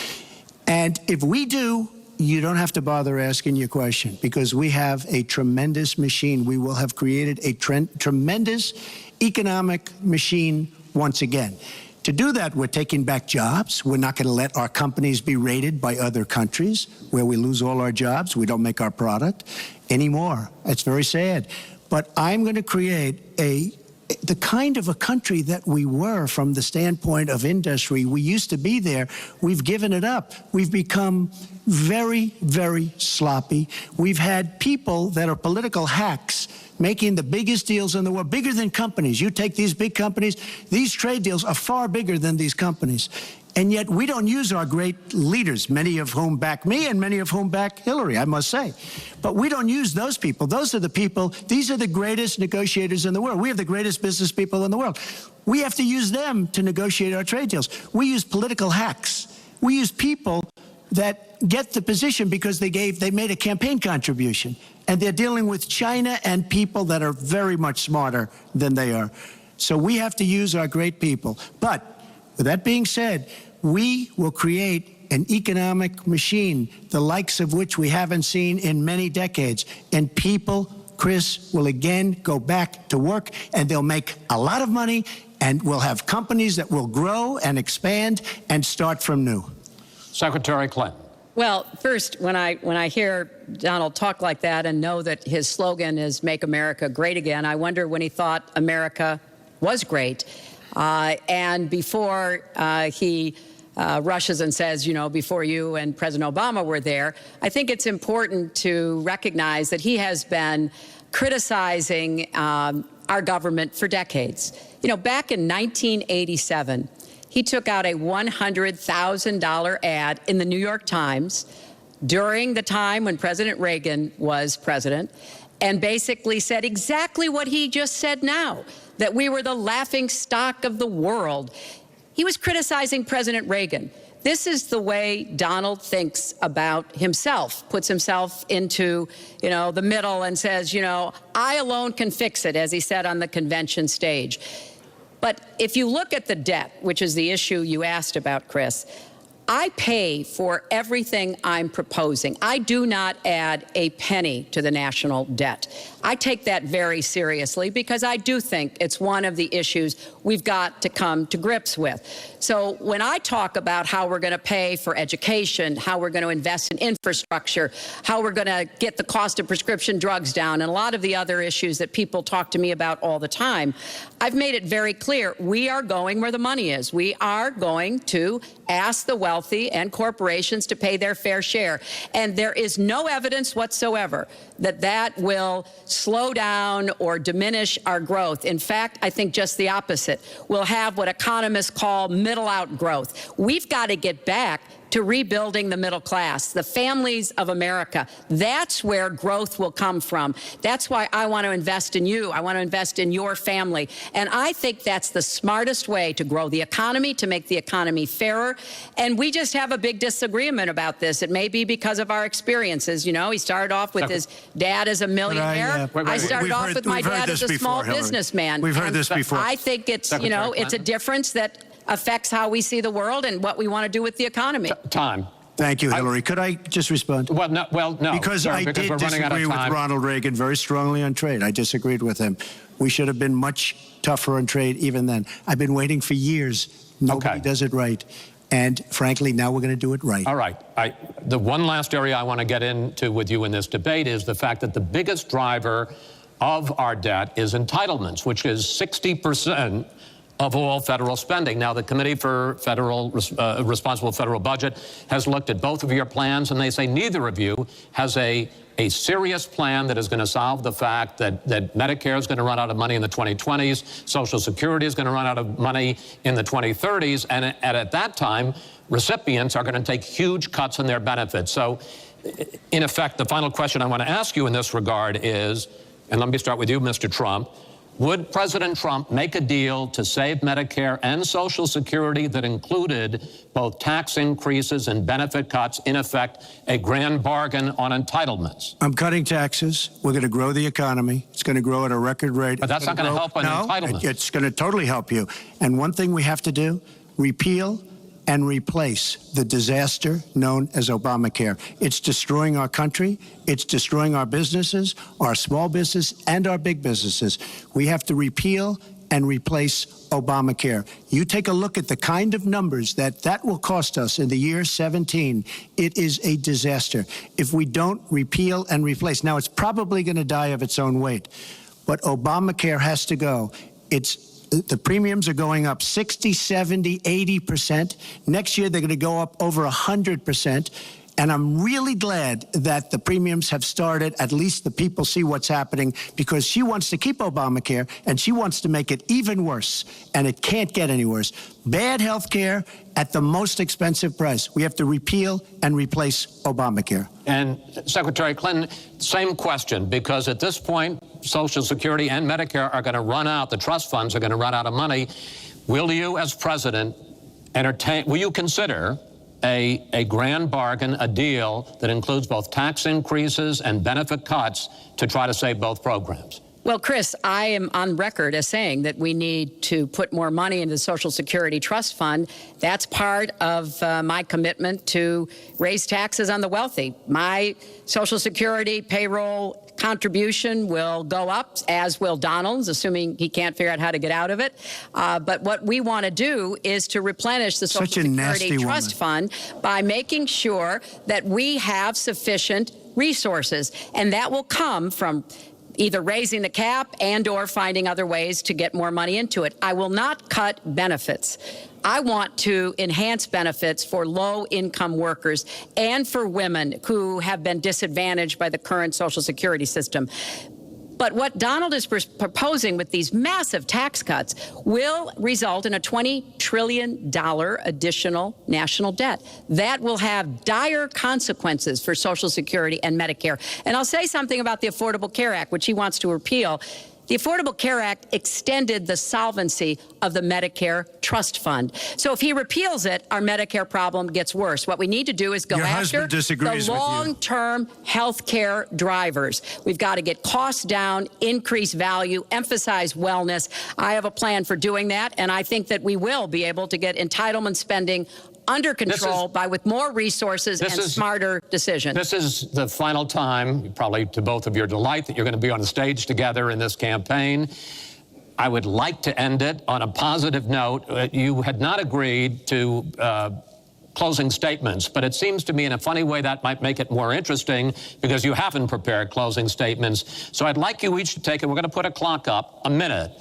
Speaker 7: And if we do, you don't have to bother asking your question because we have a tremendous machine. We will have created a tremendous economic machine once again.
Speaker 6: To do that, we're taking back jobs. We're not going to let our companies be raided by other countries where we lose all our jobs. We don't make our product anymore. It's very sad. But I'm going to create the kind of a country that we were from the standpoint of industry. We used to be there. We've given it up. We've become very, very sloppy. We've had people that are political hacks making the biggest deals in the world, bigger than companies. You take these big companies, these trade deals are far bigger than these companies. And yet we don't use our great leaders, many of whom back me and many of whom back Hillary, I must say. But we don't use those people. Those are the people, these are the greatest negotiators in the world. We have the greatest business people in the world. We have to use them to negotiate our trade deals. We use political hacks. We use people that get the position because they made a campaign contribution. And they're dealing with China and people that are very much smarter than they are. So we have to use our great people. But with that being said, we will create an economic machine, the likes of which we haven't seen in many decades. And people, Chris, will again go back to work, and they'll make a lot of money, and we'll have companies that will grow and expand and start from new.
Speaker 4: Secretary Clinton.
Speaker 5: Well, first, when I hear Donald talk like that and know that his slogan is "Make America Great Again," I wonder when he thought America was great. And before he rushes and says, you know, before you and President Obama were there, I think it's important to recognize that he has been criticizing our government for decades. You know, back in 1987, he took out a $100,000 ad in the New York Times during the time when President Reagan was president and basically said exactly what he just said now, that we were the laughing stock of the world. He was criticizing President Reagan. This is the way Donald thinks about himself, puts himself into, you know, the middle and says, you know, I alone can fix it, as he said on the convention stage. But if you look at the debt, which is the issue you asked about, Chris, I pay for everything I'm proposing. I do not add a penny to the national debt. I take that very seriously because I do think it's one of the issues we've got to come to grips with. So when I talk about how we're going to pay for education, how we're going to invest in infrastructure, how we're going to get the cost of prescription drugs down, and a lot of the other issues that people talk to me about all the time, I've made it very clear we are going where the money is. We are going to ask the wealthy and corporations to pay their fair share. And there is no evidence whatsoever that that will slow down or diminish our growth. In fact, I think just the opposite. We'll have what economists call middle-out growth. We've got to get back to rebuilding the middle class, the families of America. That's where growth will come from. That's why I want to invest in you. I want to invest in your family. And I think that's the smartest way to grow the economy, to make the economy fairer. And we just have a big disagreement about this. It may be because of our experiences. You know, he started off with his dad as a millionaire. I started off with my dad as a small businessman.
Speaker 6: We've heard this before.
Speaker 5: I think it's, you know, it's a difference that affects how we see the world and what we want to do with the economy.
Speaker 4: Time.
Speaker 6: Thank you, Hillary. Could I just respond?
Speaker 4: Well, no.
Speaker 6: Because I did disagree with Ronald Reagan very strongly on trade. I disagreed with him. We should have been much tougher on trade even then. I've been waiting for years. Nobody does it right. And frankly, now we're going to do it right.
Speaker 4: All right. The one last area I want to get into with you in this debate is the fact that the biggest driver of our debt is entitlements, which is 60% of all federal spending. Now, the Committee for Responsible Federal Budget has looked at both of your plans, and they say neither of you has a serious plan that is going to solve the fact that Medicare is going to run out of money in the 2020s, Social Security is going to run out of money in the 2030s, and at that time, recipients are going to take huge cuts in their benefits. So, in effect, the final question I want to ask you in this regard is, and let me start with you, Mr. Trump, would President Trump make a deal to save Medicare and Social Security that included both tax increases and benefit cuts, in effect, a grand bargain on entitlements?
Speaker 6: I'm cutting taxes. We're going to grow the economy. It's going to grow at a record rate.
Speaker 4: But that's not going to help on entitlements.
Speaker 6: It's going to totally help you. And one thing we have to do, repeal and replace the disaster known as Obamacare. It's destroying our country. It's destroying our businesses, our small business, and our big businesses. We have to repeal and replace Obamacare. You take a look at the kind of numbers that will cost us in the year 17. It is a disaster if we don't repeal and replace. Now, it's probably going to die of its own weight, but Obamacare has to go. The premiums are going up 60, 70, 80%. Next year, they're going to go up over 100%. And I'm really glad that the premiums have started. At least the people see what's happening, because she wants to keep Obamacare and she wants to make it even worse. And it can't get any worse. Bad health care at the most expensive price. We have to repeal and replace Obamacare.
Speaker 4: And Secretary Clinton, same question, because at this point, Social Security and Medicare are going to run out. The trust funds are going to run out of money. Will you, as president, will you consider a grand bargain, a deal that includes both tax increases and benefit cuts to try to save both programs?
Speaker 5: Well, Chris, I am on record as saying that we need to put more money into the Social Security Trust Fund. That's part of my commitment to raise taxes on the wealthy. My Social Security payroll contribution will go up, as will Donald's, assuming he can't figure out how to get out of it. But what we want to do is to replenish the Social Security Trust Fund by making sure that we have sufficient resources. And that will come from either raising the cap and or finding other ways to get more money into it. I will not cut benefits. I want to enhance benefits for low-income workers and for women who have been disadvantaged by the current Social Security system. But what Donald is proposing with these massive tax cuts will result in a $20 trillion additional national debt. That will have dire consequences for Social Security and Medicare. And I'll say something about the Affordable Care Act, which he wants to repeal. The Affordable Care Act extended the solvency of the Medicare Trust Fund. So if he repeals it, our Medicare problem gets worse. What we need to do is go after the long-term health care drivers. We've got to get costs down, increase value, emphasize wellness. I have a plan for doing that, and I think that we will be able to get entitlement spending under control with more resources and smarter decisions.
Speaker 4: This is the final time, probably to both of your delight, that you're going to be on the stage together in this campaign. I would like to end it on a positive note. You had not agreed to closing statements, but it seems to me in a funny way that might make it more interesting because you haven't prepared closing statements. So I'd like you each to take it. We're going to put a clock up, a minute,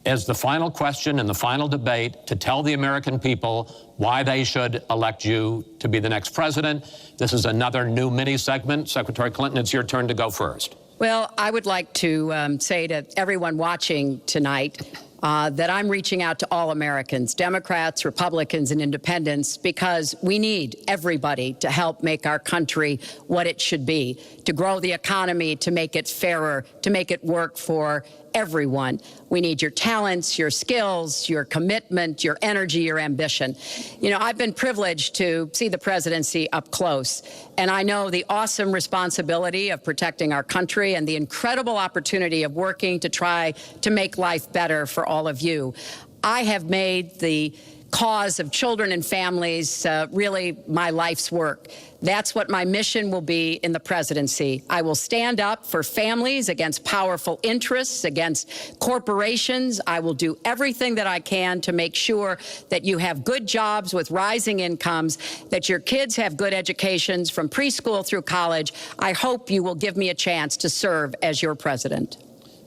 Speaker 4: as the final question in the final debate to tell the American people why they should elect you to be the next president. This is another new mini segment. Secretary Clinton, it's your turn to go first.
Speaker 5: Well, I would like to say to everyone watching tonight that I'm reaching out to all Americans, Democrats, Republicans, and independents, because we need everybody to help make our country what it should be, to grow the economy, to make it fairer, to make it work for everyone. We need your talents, your skills, your commitment, your energy, your ambition. You know, I've been privileged to see the presidency up close, and I know the awesome responsibility of protecting our country and the incredible opportunity of working to try to make life better for all of you. I have made the cause of children and families really my life's work. That's what my mission will be in the presidency. I will stand up for families against powerful interests, against corporations. I will do everything that I can to make sure that you have good jobs with rising incomes, that your kids have good educations from preschool through college. I hope you will give me a chance to serve as your president.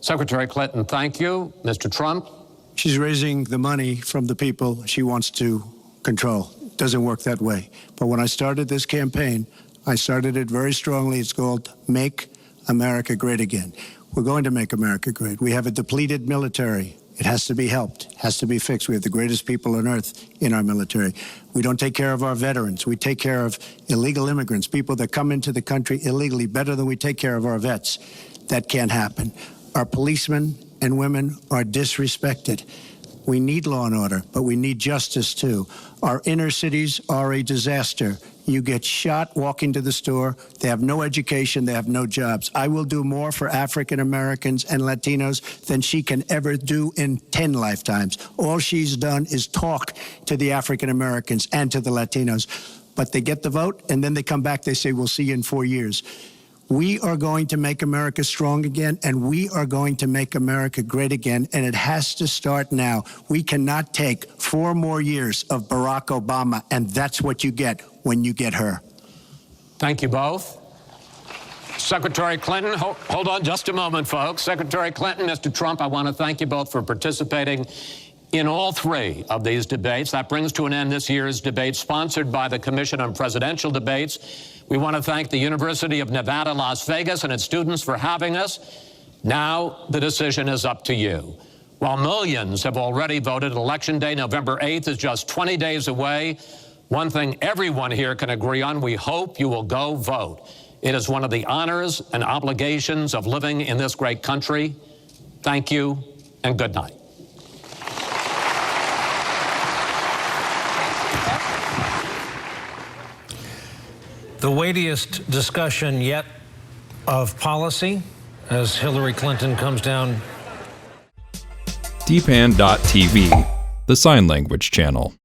Speaker 4: Secretary Clinton, thank you. Mr. Trump?
Speaker 6: She's raising the money from the people she wants to control. It doesn't work that way. But when I started this campaign, I started it very strongly. It's called Make America Great Again. We're going to make America great. We have a depleted military. It has to be helped, has to be fixed. We have the greatest people on earth in our military. We don't take care of our veterans. We take care of illegal immigrants, people that come into the country illegally, better than we take care of our vets. That can't happen. Our policemen and women are disrespected. We need law and order, but we need justice too. Our inner cities are a disaster. You get shot walking to the store. They have no education. They have no jobs. I will do more for African Americans and Latinos than she can ever do in 10 lifetimes. All she's done is talk to the African Americans and to the Latinos. But they get the vote, and then they come back. They say, we'll see you in 4 years. We are going to make America strong again, and we are going to make America great again, and it has to start now. We cannot take 4 more years of Barack Obama, and that's what you get when you get her.
Speaker 4: Thank you both. Secretary Clinton, hold on just a moment, folks. Secretary Clinton, Mr. Trump, I want to thank you both for participating in all 3 of these debates. That brings to an end this year's debate sponsored by the Commission on Presidential Debates. We want to thank the University of Nevada, Las Vegas, and its students for having us. Now the decision is up to you. While millions have already voted, Election Day, November 8th, is just 20 days away. One thing everyone here can agree on: we hope you will go vote. It is one of the honors and obligations of living in this great country. Thank you, and good night.
Speaker 8: The weightiest discussion yet of policy as Hillary Clinton comes down.
Speaker 1: dpan.tv, the sign language channel.